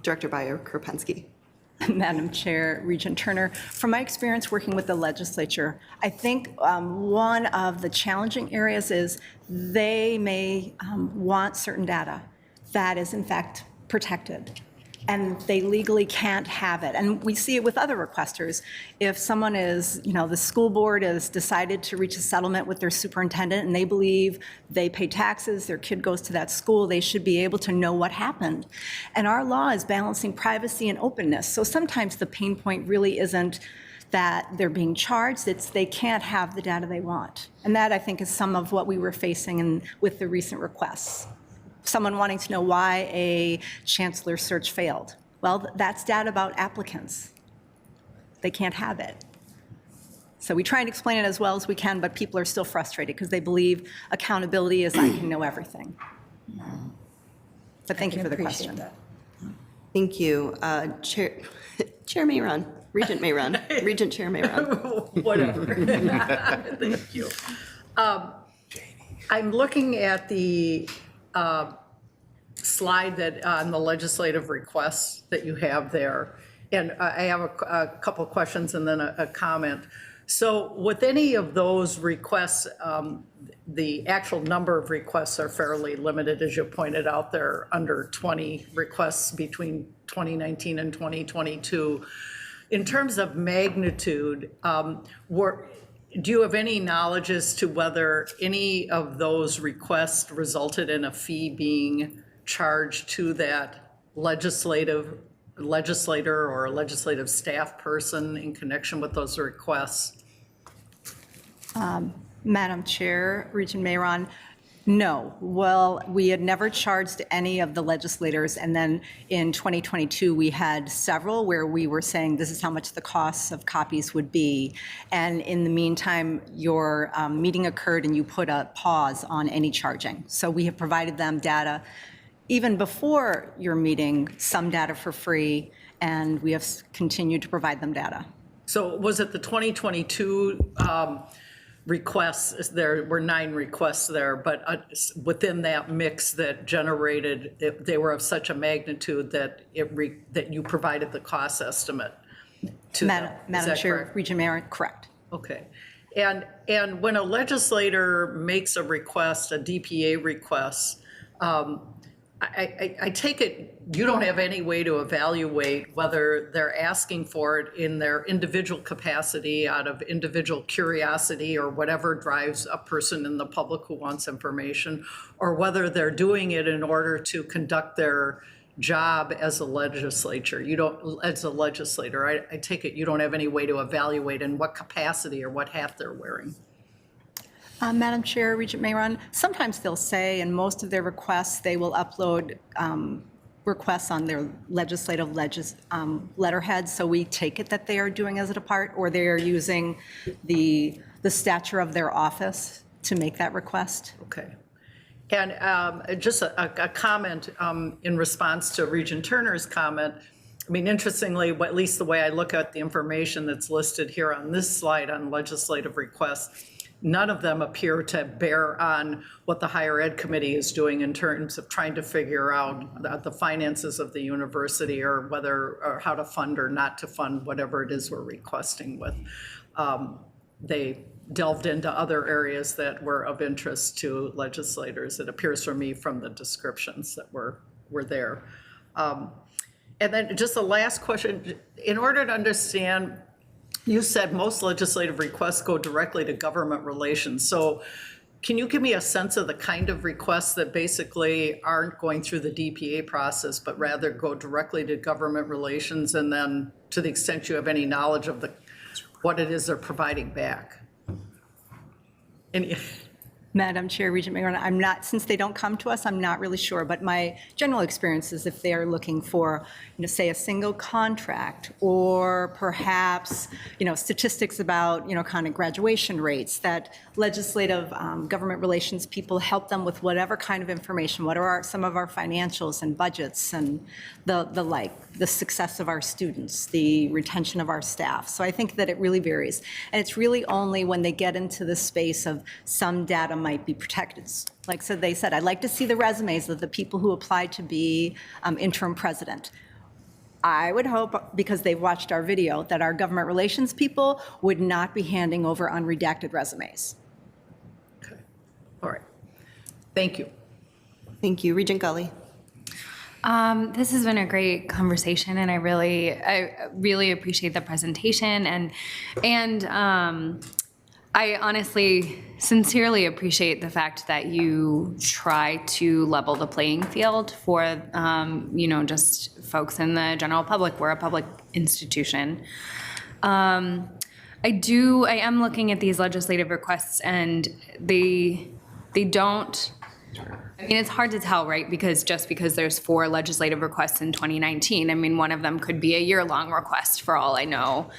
Director Byer-Kropensky. Madam Chair, Regent Turner, from my experience working with the legislature, I think one of the challenging areas is they may want certain data that is in fact protected. and they legally can't have it. And we see it with other requesters. If someone is, the school board has decided to reach a settlement with their superintendent and they believe they pay taxes, their kid goes to that school, they should be able to know what happened. And our law is balancing privacy and openness. So sometimes the pain point really isn't that they're being charged, it's they can't have the data they want. And that, I think, is some of what we were facing with the recent requests. Someone wanting to know why a chancellor search failed. Well, that's data about applicants. They can't have it. So we try and explain it as well as we can, but people are still frustrated because they believe accountability is I can know everything. But thank you for the question. Thank you. Chair Mayron, Regent Mayron, Regent Chair Mayron. Whatever. Thank you. I'm looking at the slide that on the legislative requests that you have there, and I have a couple of questions and then a comment. So with any of those requests, the actual number of requests are fairly limited, as you pointed out. There under 20 requests between 2019 and 2022. In terms of magnitude, do you have any knowledge as to whether any of those requests resulted in a fee being charged to that legislator or a legislative staff person in connection with those requests? Madam Chair, Regent Mayron, no. Well, we had never charged any of the legislators, and then in 2022, we had several where we were saying this is how much the costs of copies would be. And in the meantime, your meeting occurred and you put a pause on any charging. So we have provided them data, even before your meeting, some data for free, and we have continued to provide them data. So was it the 2022 requests? There were 9 requests there, but within that mix that generated, they were of such a magnitude that that you provided the cost estimate to them. Is Madam that Chair, correct? Regent Mayron, correct. Okay. And when a legislator makes a request, a DPA request, I take it you don't have any way to evaluate whether they're asking for it in their individual capacity, out of individual curiosity or whatever drives a person in the public who wants information, or whether they're doing it in order to conduct their job as a legislature. You don't, as a legislator, I take it you don't have any way to evaluate in what capacity or what hat they're wearing. Madam Chair, Regent Mayron, sometimes they'll say in most of their requests, they will upload requests on their legislative letterhead, so we take it that they are doing as a part, or they are using the stature of their office to make that request. Okay. And just a comment in response to Regent Turner's comment. I mean, interestingly, at least the way I look at the information that's listed here on this slide on legislative requests, none of them appear to bear on what the Higher Ed Committee is doing in terms of trying to figure out the finances of the university, or how to fund or not to fund whatever it is we're requesting with. They delved into other areas that were of interest to legislators, it appears for me, from the descriptions that were there. And then just the last question, in order to understand, you said most legislative requests go directly to government relations. So can you give me a sense of the kind of requests that basically aren't going through the DPA process, but rather go directly to government relations, and then to the extent you have any knowledge of what it is they're providing back? Madam Chair, Regent Mayron, I'm not, since they don't come to us, I'm not really sure, but my general experience is if they are looking for, say a single contract, or perhaps, statistics about, kind of graduation rates, that legislative government relations people help them with whatever kind of information, what are some of our financials and budgets and the success of our students, the retention of our staff. So I think that it really varies. And it's really only when they get into the space of some data might be protected. Like so they said, I'd like to see the resumes of the people who applied to be interim president. I would hope, because they've watched our video, that our government relations people would not be handing over unredacted resumes. Okay. All right. Thank you. Thank you. Regent Gully. This has been a great conversation, and I really appreciate the presentation, and I honestly, sincerely appreciate the fact that you try to level the playing field for, just folks in the general public. We're a public institution. I am looking at these legislative requests, and they don't. I mean, it's hard to tell, right? Because there's 4 legislative requests in 2019, I mean, one of them could be a year-long request for all I know.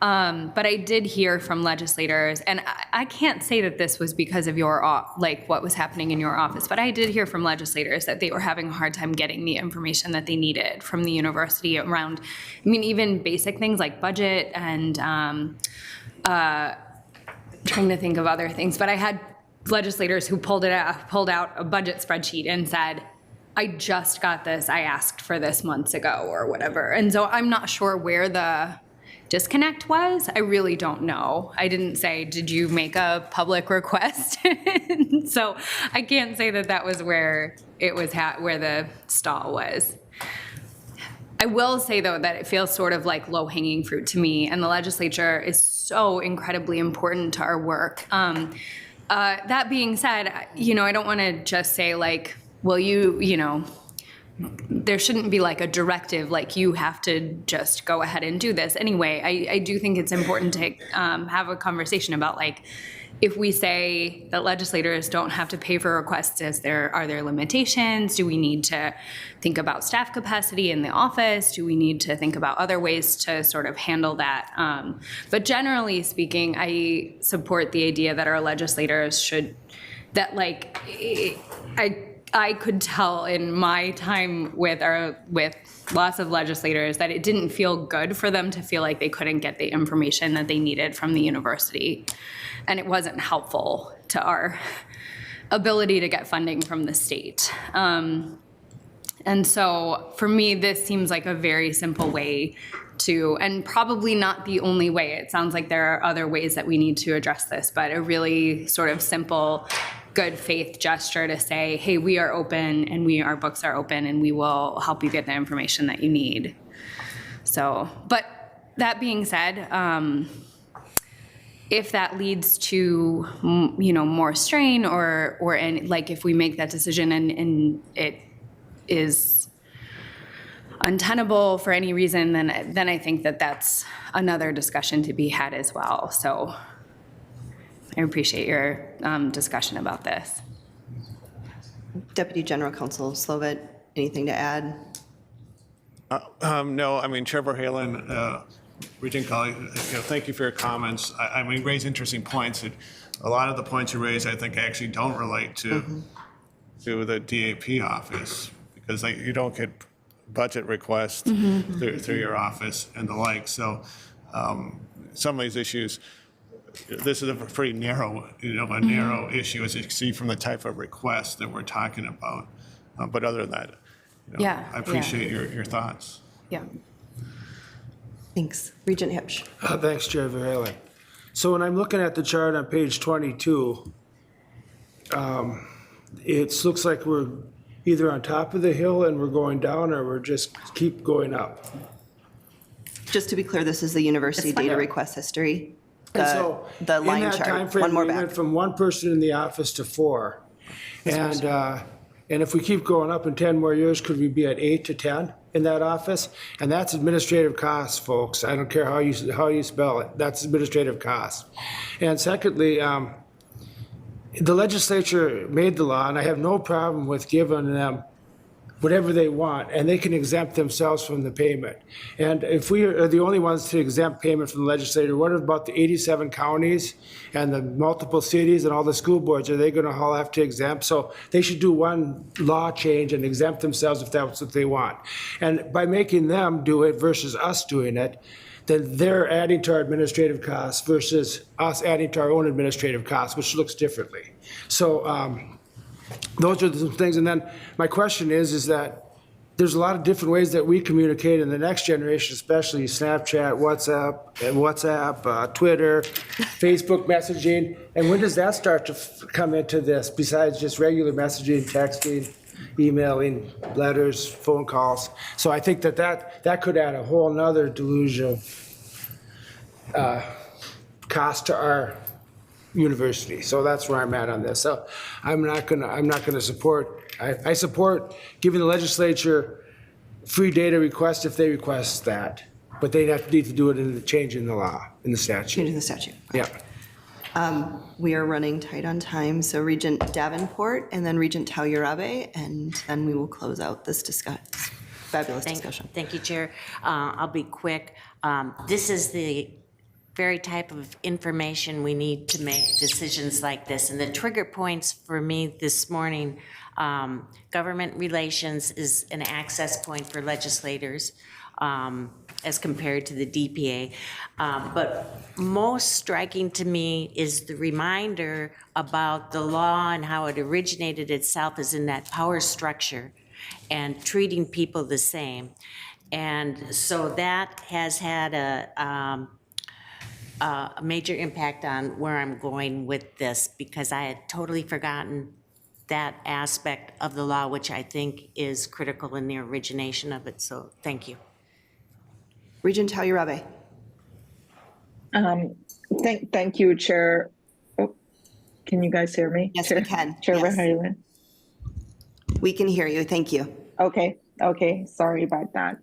But I did hear from legislators, and I can't say that this was because of what was happening in your office, but I did hear from legislators that they were having a hard time getting the information that they needed from the university around, even basic things like budget and trying to think of other things. But I had legislators who pulled out a budget spreadsheet and said, I just got this, I asked for this months ago or whatever. And so I'm not sure where the disconnect was. I really don't know. I didn't say, did you make a public request? So I can't say that was where it was where the stall was. I will say, though, that it feels sort of like low-hanging fruit to me, and the legislature is so incredibly important to our work. That being said, I don't want to just say well, there shouldn't be a directive, you have to just go ahead and do this. Anyway, I do think it's important to have a conversation about if we say that legislators don't have to pay for requests, are there limitations? Do we need to think about staff capacity in the office? Do we need to think about other ways to sort of handle that? But generally speaking, I support the idea that our legislators I could tell in my time with lots of legislators that it didn't feel good for them to feel like they couldn't get the information that they needed from the university. And it wasn't helpful to our ability to get funding from the state. And so for me, this seems like a very simple way and probably not the only way. It sounds like there are other ways that we need to address this, but a really sort of simple, good faith gesture to say, hey, we are open and our books are open and we will help you get the information that you need. So, but that being said, if that leads to, more strain or if we make that decision and it is untenable for any reason, then I think that's another discussion to be had as well. So I appreciate your discussion about this. Deputy General Counsel Slovett, anything to add? No, Chair Verhalen, Regent Colley, thank you for your comments. You raise interesting points. A lot of the points you raise, I think, actually don't relate to the DAP office, because you don't get budget requests through your office and the like. So some of these issues, this is a pretty narrow, narrow issue, as you can see from the type of request that we're talking about. But other than that, I appreciate your thoughts. Yeah. Thanks. Regent Hipsch. Thanks, Chair Verhalen. So when I'm looking at the chart on page 22, it looks like we're either on top of the hill and we're going down, or we're just keep going up. Just to be clear, this is the university data request history. And so The line in that chart. time frame, One more we back. went from 1 person in the office to 4. And if we keep going up in 10 more years, could we be at 8 to 10 in that office? And that's administrative costs, folks. I don't care how you spell it. That's administrative costs. And secondly, the legislature made the law, and I have no problem with giving them whatever they want, and they can exempt themselves from the payment. And if we are the only ones to exempt payment from the legislature, what about the 87 counties and the multiple cities and all the school boards? Are they going to all have to exempt? So they should do one law change and exempt themselves if that's what they want. And by making them do it versus us doing it, then they're adding to our administrative costs versus us adding to our own administrative costs, which looks differently. So those are some things. And then my question is that there's a lot of different ways that we communicate in the next generation, especially Snapchat, WhatsApp, Twitter, Facebook messaging. And when does that start to come into this besides just regular messaging, texting? emailing, letters, phone calls. So I think that could add a whole nother deluge of cost to our university. So that's where I'm at on this. So I'm not gonna support, I support giving the legislature free data request if they request that, but they need to do it in the change in the law, in the statute. Changing the statute. Yeah. We are running tight on time, so Regent Davenport and then Regent Tauyarabe, and then we will close out this fabulous discussion. Thank you, Chair. I'll be quick. This is the very type of information we need to make decisions like this. And the trigger points for me this morning, government relations is an access point for legislators as compared to the DPA. But most striking to me is the reminder about the law and how it originated itself is in that power structure and treating people the same. And so that has had a major impact on where I'm going with this, because I had totally forgotten that aspect of the law, which I think is critical in the origination of it. So thank you. Regent Tauyarabe. Thank you, Chair. Oh, can you guys hear me? Yes, Chair, we can. Chair Yes. Verheugen. We can hear you. Thank you. Okay. Sorry about that.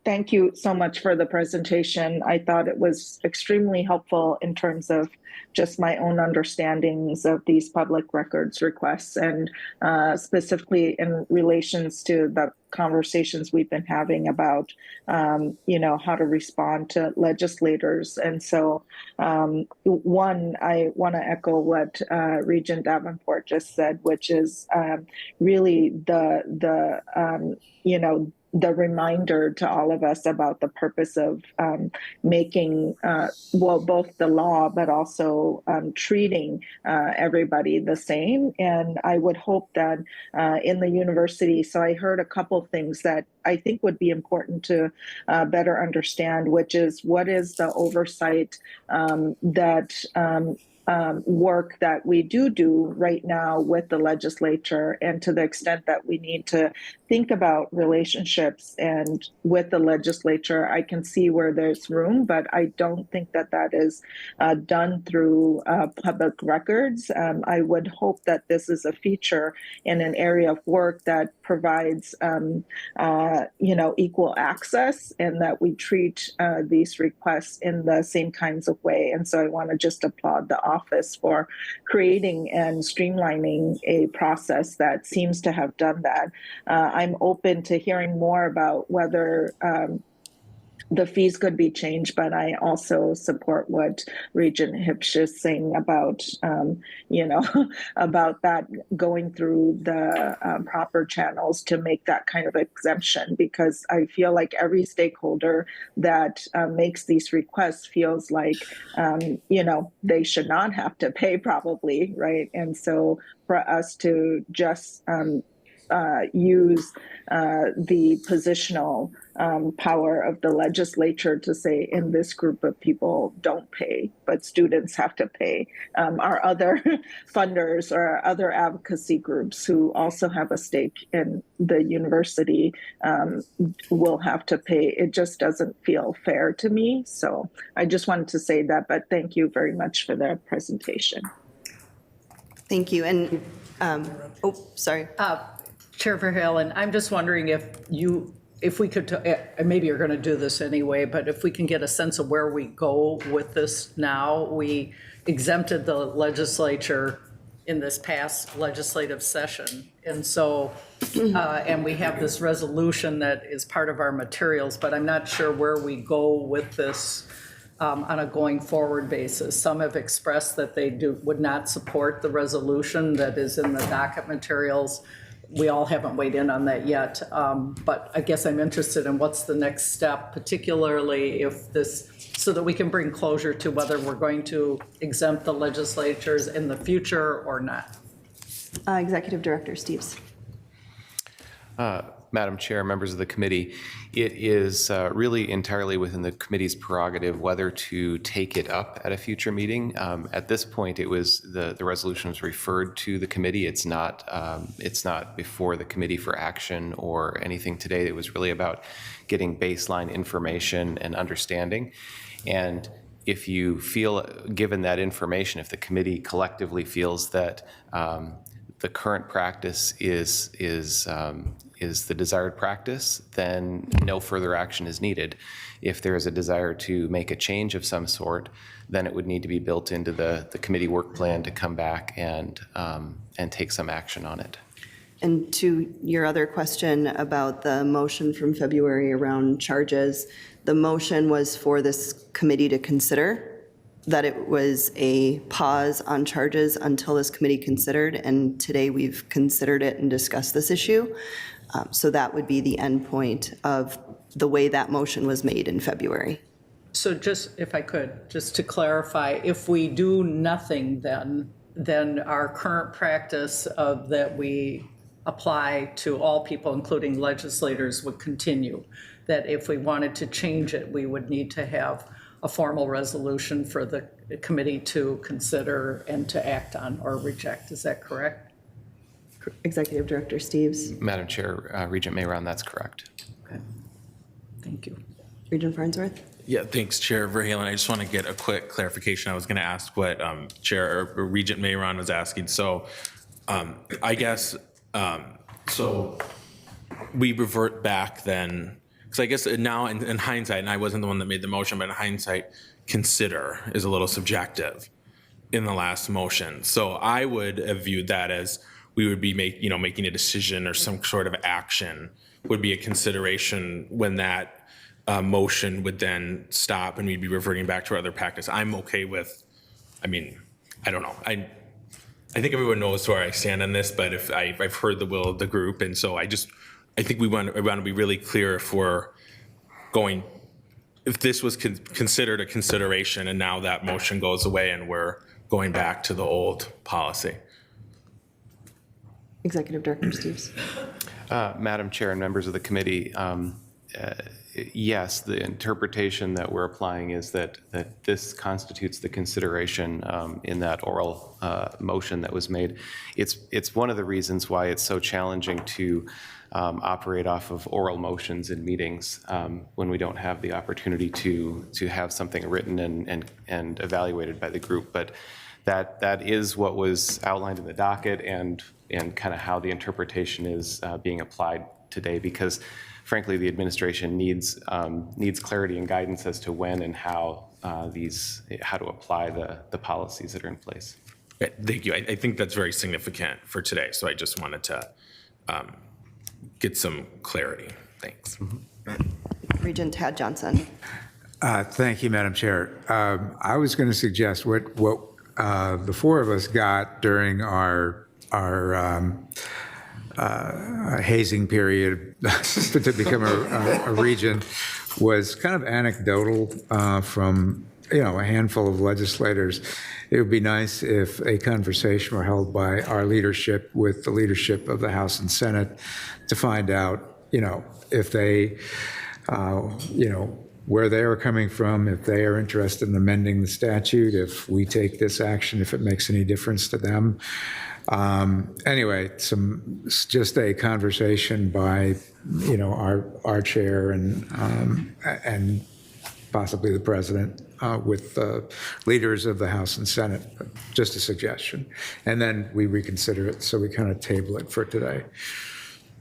Thank you so much for the presentation. I thought it was extremely helpful in terms of just my own understandings of these public records requests, and specifically in relations to the conversations we've been having about, how to respond to legislators. And so, one, I want to echo what Regent Davenport just said, which is really the reminder to all of us about the purpose of making, both the law, but also treating everybody the same. And I would hope that in the university, so I heard a couple things that I think would be important to better understand, which is what is the oversight that work that we do right now with the legislature, and to the extent that we need to think about relationships and with the legislature, I can see where there's room, but I don't think that is done through public records. I would hope that this is a feature in an area of work that provides, equal access, and that we treat these requests in the same kinds of way. And so I want to just applaud the office for creating and streamlining a process that seems to have done that. I'm open to hearing more about whether the fees could be changed, but I also support what Regent Hipsch is saying about, about that going through the proper channels to make that kind of exemption, because I feel like every stakeholder that makes these requests feels like, they should not have to pay probably, right? And so for us to just use the positional power of the legislature to say, in this group of people don't pay, but students have to pay. Our other funders or our other advocacy groups who also have a stake in the university will have to pay. It just doesn't feel fair to me. So I just wanted to say that, but thank you very much for the presentation. Thank you. And, sorry. Chair Verheugen, I'm just wondering if we could, maybe you're going to do this anyway, but if we can get a sense of where we go with this now. We exempted the legislature in this past legislative session. And so, and we have this resolution that is part of our materials, but I'm not sure where we go with this on a going forward basis. Some have expressed that they would not support the resolution that is in the docket materials. We all haven't weighed in on that yet, but I guess I'm interested in what's the next step, particularly if this, so that we can bring closure to whether we're going to exempt the legislatures in the future or not. Executive Director Steves. Madam Chair, members of the committee, it is really entirely within the committee's prerogative whether to take it up at a future meeting. At this point, it was the resolution was referred to the committee. It's not before the committee for action or anything today. It was really about getting baseline information and understanding. And if you feel, given that information, if the committee collectively feels that the current practice is the desired practice, then no further action is needed. If there is a desire to make a change of some sort, then it would need to be built into the committee work plan to come back and take some action on it. And to your other question about the motion from February around charges, the motion was for this committee to consider that it was a pause on charges until this committee considered, and today we've considered it and discussed this issue. So that would be the end point of the way that motion was made in February. So just, if I could, just to clarify, if we do nothing then our current practice of that we apply to all people, including legislators, would continue. That if we wanted to change it, we would need to have a formal resolution for the committee to consider and to act on or reject. Is that correct? Executive Director Steves. Madam Chair, Regent Mayron, that's correct. Okay. Thank you. Regent Farnsworth. Yeah, thanks, Chair Verhalen. I just want to get a quick clarification. I was going to ask what Chair or Regent Mayron was asking. So I guess, so we revert back then, because I guess now in hindsight, and I wasn't the one that made the motion, but in hindsight, consider is a little subjective in the last motion. So I would have viewed that as we would be making a decision or some sort of action would be a consideration when that motion would then stop and we'd be reverting back to our other practice. I'm okay with, I don't know. I think everyone knows where I stand on this, but if I've heard the will of the group, and so I think we want to be really clear if this was considered a consideration and now that motion goes away and we're going back to the old policy. Executive Director Steves. Madam Chair and members of the committee, yes, the interpretation that we're applying is that this constitutes the consideration in that oral motion that was made. It's one of the reasons why it's so challenging to operate off of oral motions in meetings when we don't have the opportunity to have something written and evaluated by the group. But that is what was outlined in the docket and kind of how the interpretation is being applied today, because frankly, the administration needs clarity and guidance as to when and how to apply the policies that are in place. Okay, thank you. I think that's very significant for today. So I just wanted to get some clarity. Thanks. Mm-hmm. Regent Tad Johnson. Thank you, Madam Chair. I was going to suggest what the four of us got during our hazing period to become a regent was kind of anecdotal from a handful of legislators. It would be nice if a conversation were held by our leadership with the leadership of the House and Senate to find out, if they, where they are coming from, if they are interested in amending the statute, if we take this action, if it makes any difference to them. Anyway, just a conversation by, our chair and possibly the president with the leaders of the House and Senate. Just a suggestion. And then we reconsider it, so we kind of table it for today.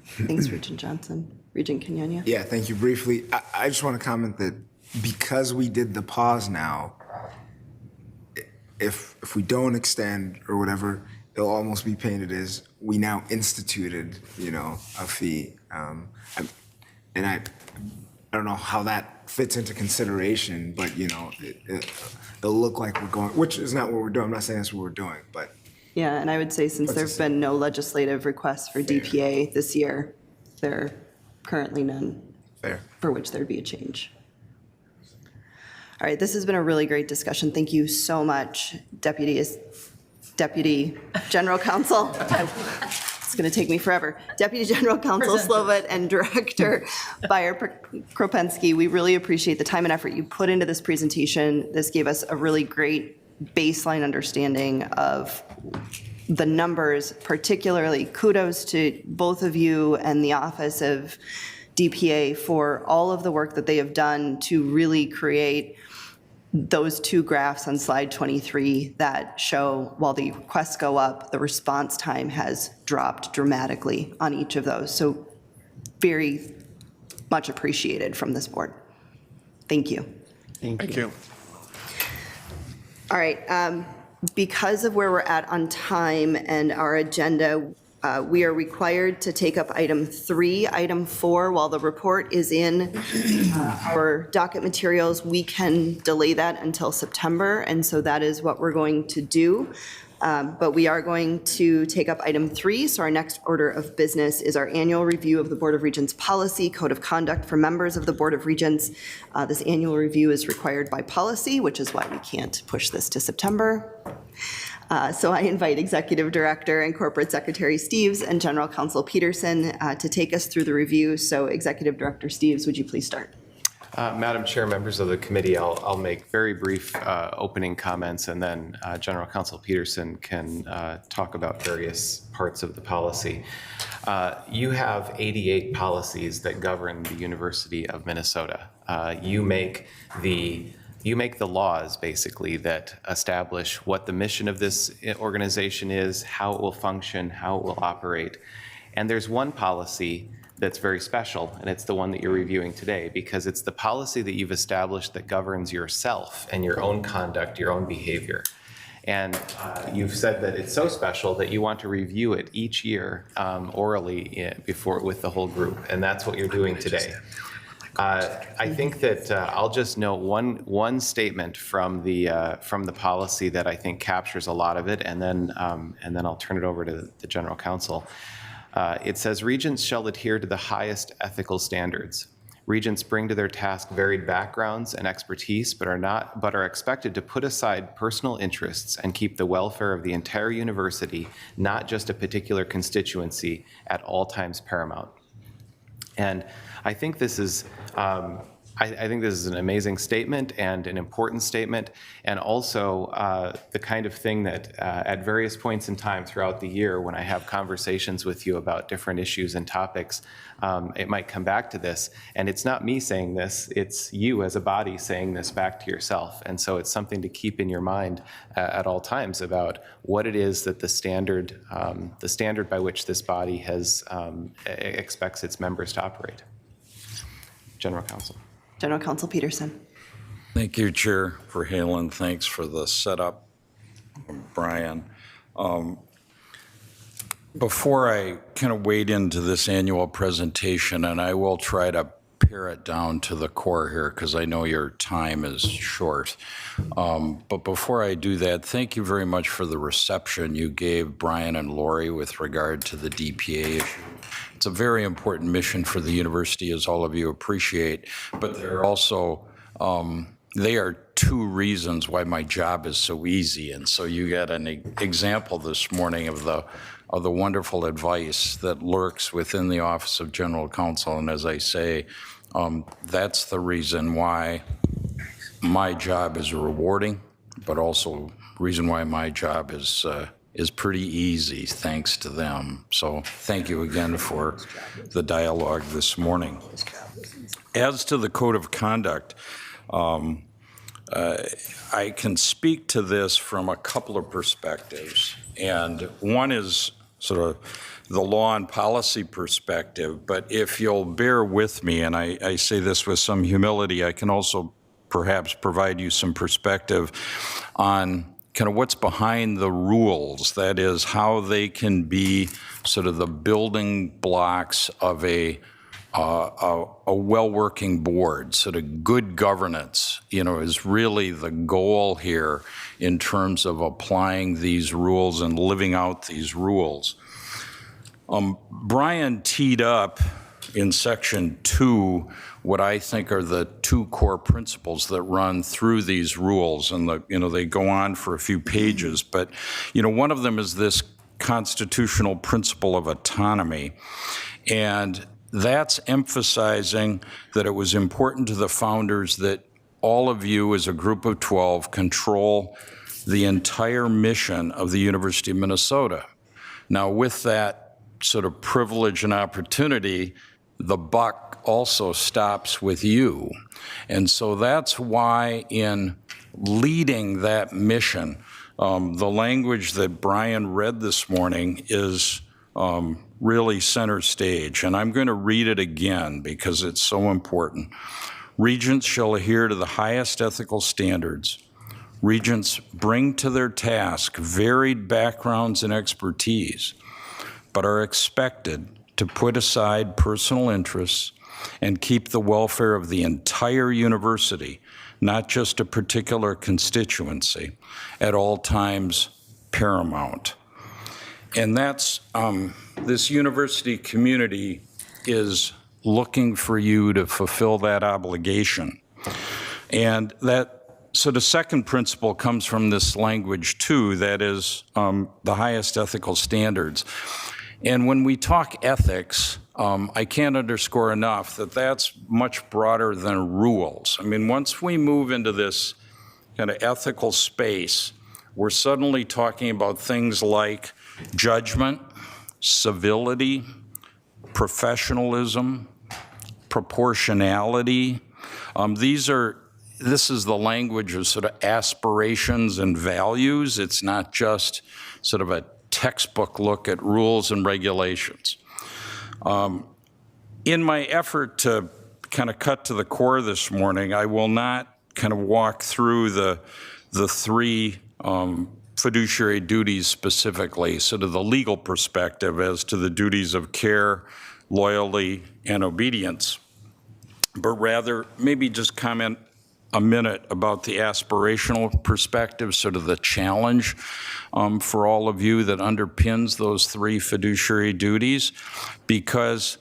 Thanks, Regent Johnson. Regent Kenyanya. Yeah, thank you. Briefly, I just want to comment that because we did the pause now, if we don't extend or whatever, it'll almost be painted as we now instituted, a fee. And I don't know how that fits into consideration, but it'll look like we're going, which is not what we're doing. I'm not saying that's what we're doing, but. Yeah, and I would say since there have been no legislative requests for DPA this year, there are currently none for which there'd be a change. All right, this has been a really great discussion. Thank you so much, Deputy General Counsel. it's going to take me forever. Deputy General Counsel Slovat and Director Bayer Kropensky, we really appreciate the time and effort you put into this presentation. This gave us a really great baseline understanding of the numbers, particularly kudos to both of you and the Office of DPA for all of the work that they have done to really create those two graphs on slide 23 that show while the requests go up, the response time has dropped dramatically on each of those. So very much appreciated from this board. Thank you. Thank you. All right, because of where we're at on time and our agenda, we are required to take up item 3. Item 4, while the report is in our docket materials, we can delay that until September, and so that is what we're going to do. But we are going to take up item 3. So our next order of business is our annual review of the Board of Regents policy, code of conduct for members of the Board of Regents. This annual review is required by policy, which is why we can't push this to September. So I invite Executive Director and Corporate Secretary Steves and General Counsel Peterson to take us through the review. So Executive Director Steves, would you please start? Madam Chair, members of the committee, I'll make very brief opening comments, and then General Counsel Peterson can talk about various parts of the policy. You have 88 policies that govern the University of Minnesota. You make the laws, basically, that establish what the mission of this organization is, how it will function, how it will operate. And there's one policy that's very special, and it's the one that you're reviewing today, because it's the policy that you've established that governs yourself and your own conduct, your own behavior. And you've said that it's so special that you want to review it each year orally with the whole group, and that's what you're doing today. I think that I'll just note one statement from the policy that I think captures a lot of it, and then I'll turn it over to the General Counsel. It says, regents shall adhere to the highest ethical standards. Regents bring to their task varied backgrounds and expertise, but are expected to put aside personal interests and keep the welfare of the entire university, not just a particular constituency, at all times paramount. And I think this is I think this is an amazing statement and an important statement, and also the kind of thing that at various points in time throughout the year, when I have conversations with you about different issues and topics, it might come back to this. And it's not me saying this, it's you as a body saying this back to yourself. And so it's something to keep in your mind at all times about what it is that the standard by which this body has expects its members to operate. General Counsel. General Counsel Peterson. Thank you, Chair Verhalen. Thanks for the setup, Brian. Before I kind of wade into this annual presentation, and I will try to pare it down to the core here because I know your time is short. But before I do that, thank you very much for the reception you gave Brian and Lori with regard to the DPA issue. It's a very important mission for the university, as all of you appreciate, but there are also, they are two reasons why my job is so easy. And so you got an example this morning of the wonderful advice that lurks within the Office of General Counsel. And as I say, that's the reason why my job is rewarding, but also reason why my job is pretty easy thanks to them. So thank you again for the dialogue this morning. As to the code of conduct, I can speak to this from a couple of perspectives. And one is sort of the law and policy perspective, but if you'll bear with me, and I say this with some humility, I can also perhaps provide you some perspective on kind of what's behind the rules, that is how they can be sort of the building blocks of a well-working board. Sort of good governance, is really the goal here in terms of applying these rules and living out these rules. Brian teed up in section 2 what I think are the two core principles that run through these rules, and they go on for a few pages, but one of them is this constitutional principle of autonomy. And that's emphasizing that it was important to the founders that all of you as a group of 12 control the entire mission of the University of Minnesota. Now, with that sort of privilege and opportunity, the buck also stops with you. And so that's why in leading that mission, the language that Brian read this morning is really center stage. And I'm going to read it again because it's so important. Regents shall adhere to the highest ethical standards. Regents bring to their task varied backgrounds and expertise, but are expected to put aside personal interests and keep the welfare of the entire university, not just a particular constituency, at all times paramount. And that's, this university community is looking for you to fulfill that obligation. And so the second principle comes from this language too, that is the highest ethical standards. And when we talk ethics, I can't underscore enough that that's much broader than rules. I mean, once we move into this kind of ethical space, we're suddenly talking about things like judgment, civility, professionalism, proportionality. This is the language of sort of aspirations and values. It's not just sort of a textbook look at rules and regulations. In my effort to kind of cut to the core this morning, I will not kind of walk through the three fiduciary duties specifically, sort of the legal perspective as to the duties of care, loyalty, and obedience, but rather maybe just comment a minute about the aspirational perspective, sort of the challenge for all of you that underpins those three fiduciary duties, because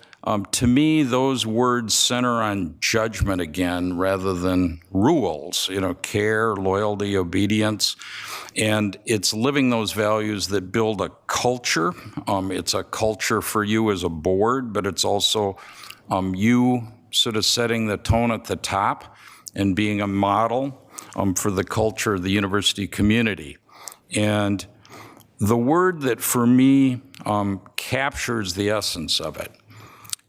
to me, those words center on judgment again rather than rules, care, loyalty, obedience. And it's living those values that build a culture. It's a culture for you as a board, but it's also you sort of setting the tone at the top and being a model for the culture of the university community. And the word that for me captures the essence of it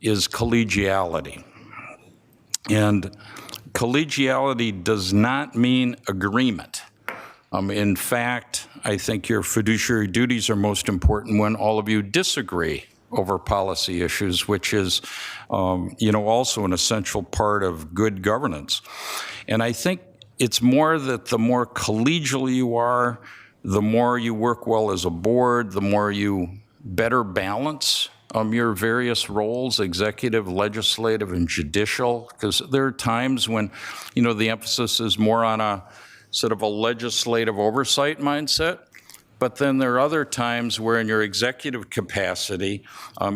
is collegiality. And collegiality does not mean agreement. In fact, I think your fiduciary duties are most important when all of you disagree over policy issues, which is, also an essential part of good governance. And I think it's more that the more collegial you are, the more you work well as a board, the more you better balance your various roles, executive, legislative, and judicial, because there are times when, the emphasis is more on a sort of a legislative oversight mindset. But then there are other times where in your executive capacity,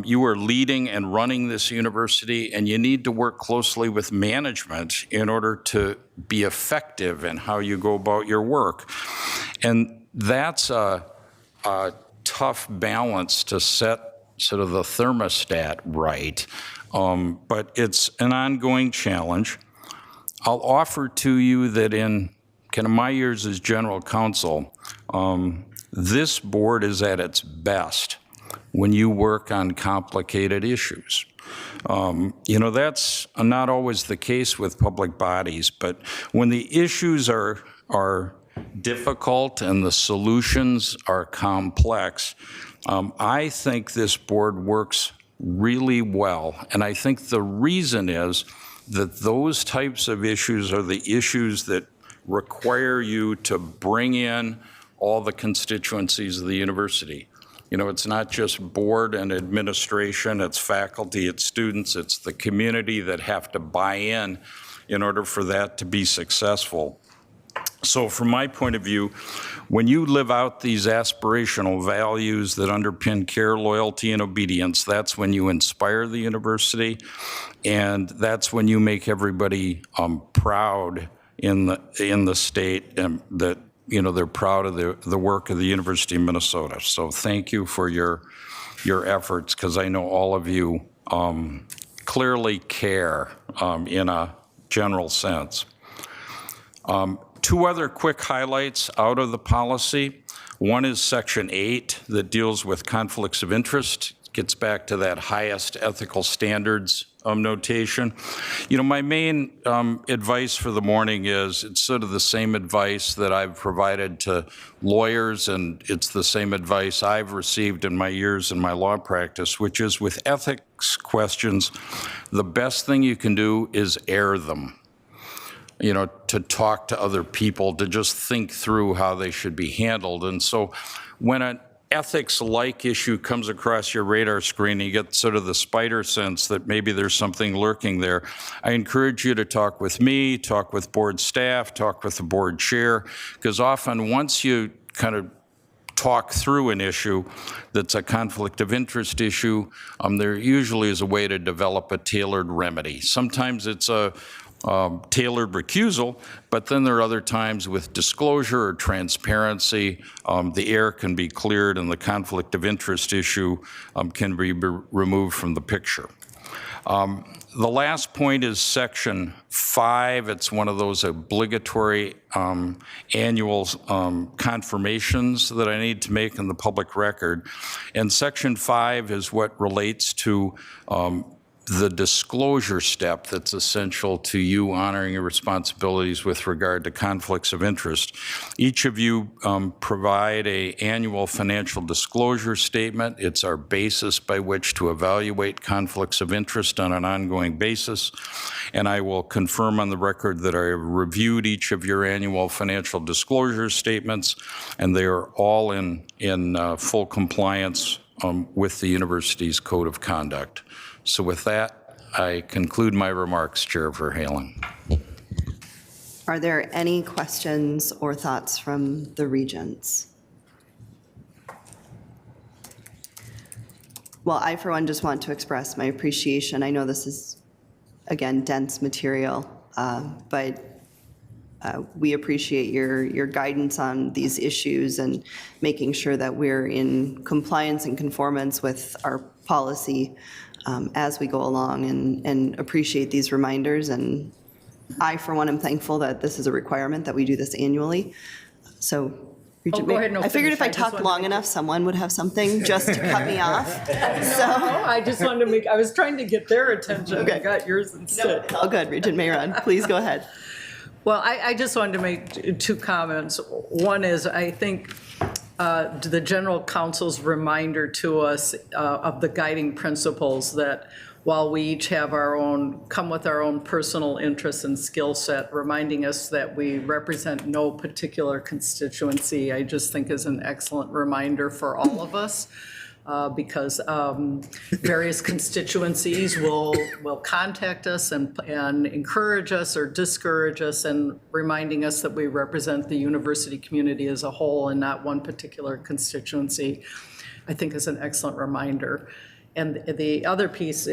you are leading and running this university, and you need to work closely with management in order to be effective in how you go about your work. And that's a tough balance to set sort of the thermostat right, but it's an ongoing challenge. I'll offer to you that in kind of my years as general counsel, this board is at its best when you work on complicated issues. That's not always the case with public bodies, but when the issues are difficult and the solutions are complex, I think this board works really well. And I think the reason is that those types of issues are the issues that require you to bring in all the constituencies of the university. It's not just board and administration, it's faculty, it's students, it's the community that have to buy in order for that to be successful. So from my point of view, when you live out these aspirational values that underpin care, loyalty, and obedience, that's when you inspire the university, and that's when you make everybody proud in the state that they're proud of the work of the University of Minnesota. So thank you for your efforts, because I know all of you clearly care in a general sense. Two other quick highlights out of the policy. One is Section 8 that deals with conflicts of interest. Gets back to that highest ethical standards notation. My main advice for the morning is it's sort of the same advice that I've provided to lawyers, and it's the same advice I've received in my years in my law practice, which is with ethics questions, the best thing you can do is air them. To talk to other people, to just think through how they should be handled. And so when an ethics-like issue comes across your radar screen, you get sort of the spider sense that maybe there's something lurking there. I encourage you to talk with me, talk with board staff, talk with the board chair, because often once you kind of talk through an issue that's a conflict of interest issue, there usually is a way to develop a tailored remedy. Sometimes it's a tailored recusal, but then there are other times with disclosure or transparency, the air can be cleared and the conflict of interest issue can be removed from the picture. The last point is Section 5. It's one of those obligatory annual confirmations that I need to make in the public record. And Section 5 is what relates to the disclosure step that's essential to you honoring your responsibilities with regard to conflicts of interest. Each of you provide an annual financial disclosure statement. It's our basis by which to evaluate conflicts of interest on an ongoing basis. And I will confirm on the record that I have reviewed each of your annual financial disclosure statements, and they are all in full compliance with the university's code of conduct. So with that, I conclude my remarks, Chair Verhalen. Are there any questions or thoughts from the regents? Well, I, for one, just want to express my appreciation. I know this is, again, dense material, but we appreciate your guidance on these issues and making sure that we're in compliance and conformance with our policy as we go along, and appreciate these reminders. And I, for one, am thankful that this is a requirement that we do this annually. So, Regent go ahead, no, I figured if I finish. I just talked wanted long to- enough, someone would have something just to cut me off. So, I just wanted to I was trying to get their attention. Okay. I got yours instead. all good, Regent Mayron, please go ahead. Well, I just wanted to make two comments. One is, I think the general counsel's reminder to us of the guiding principles that while we each have come with our own personal interests and skill set, reminding us that we represent no particular constituency, I just think is an excellent reminder for all of us. Because various constituencies will contact us and encourage us or discourage us, and reminding us that we represent the university community as a whole and not one particular constituency, I think is an excellent reminder. And the other piece,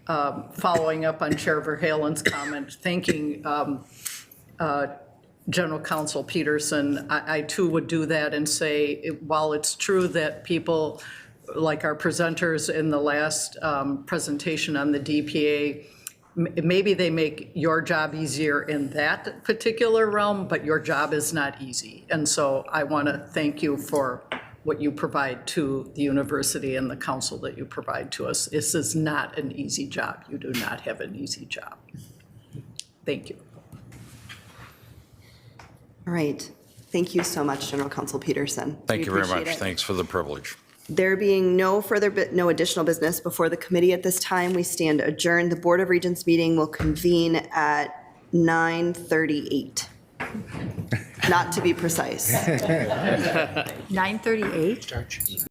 following up on Chair Verhalen's comment, thanking General Counsel Peterson, I too would do that and say, while it's true that people like our presenters in the last presentation on the DPA, maybe they make your job easier in that particular realm, but your job is not easy. And so I want to thank you for what you provide to the university and the council that you provide to us. This is not an easy job. You do not have an easy job. Thank you. All right. Thank you so much, General Counsel Peterson. Thank We you very appreciate much. it. Thanks for the privilege. There being no additional business before the committee at this time, we stand adjourned. The Board of Regents meeting will convene at 9:38. Not to be precise. 9:38?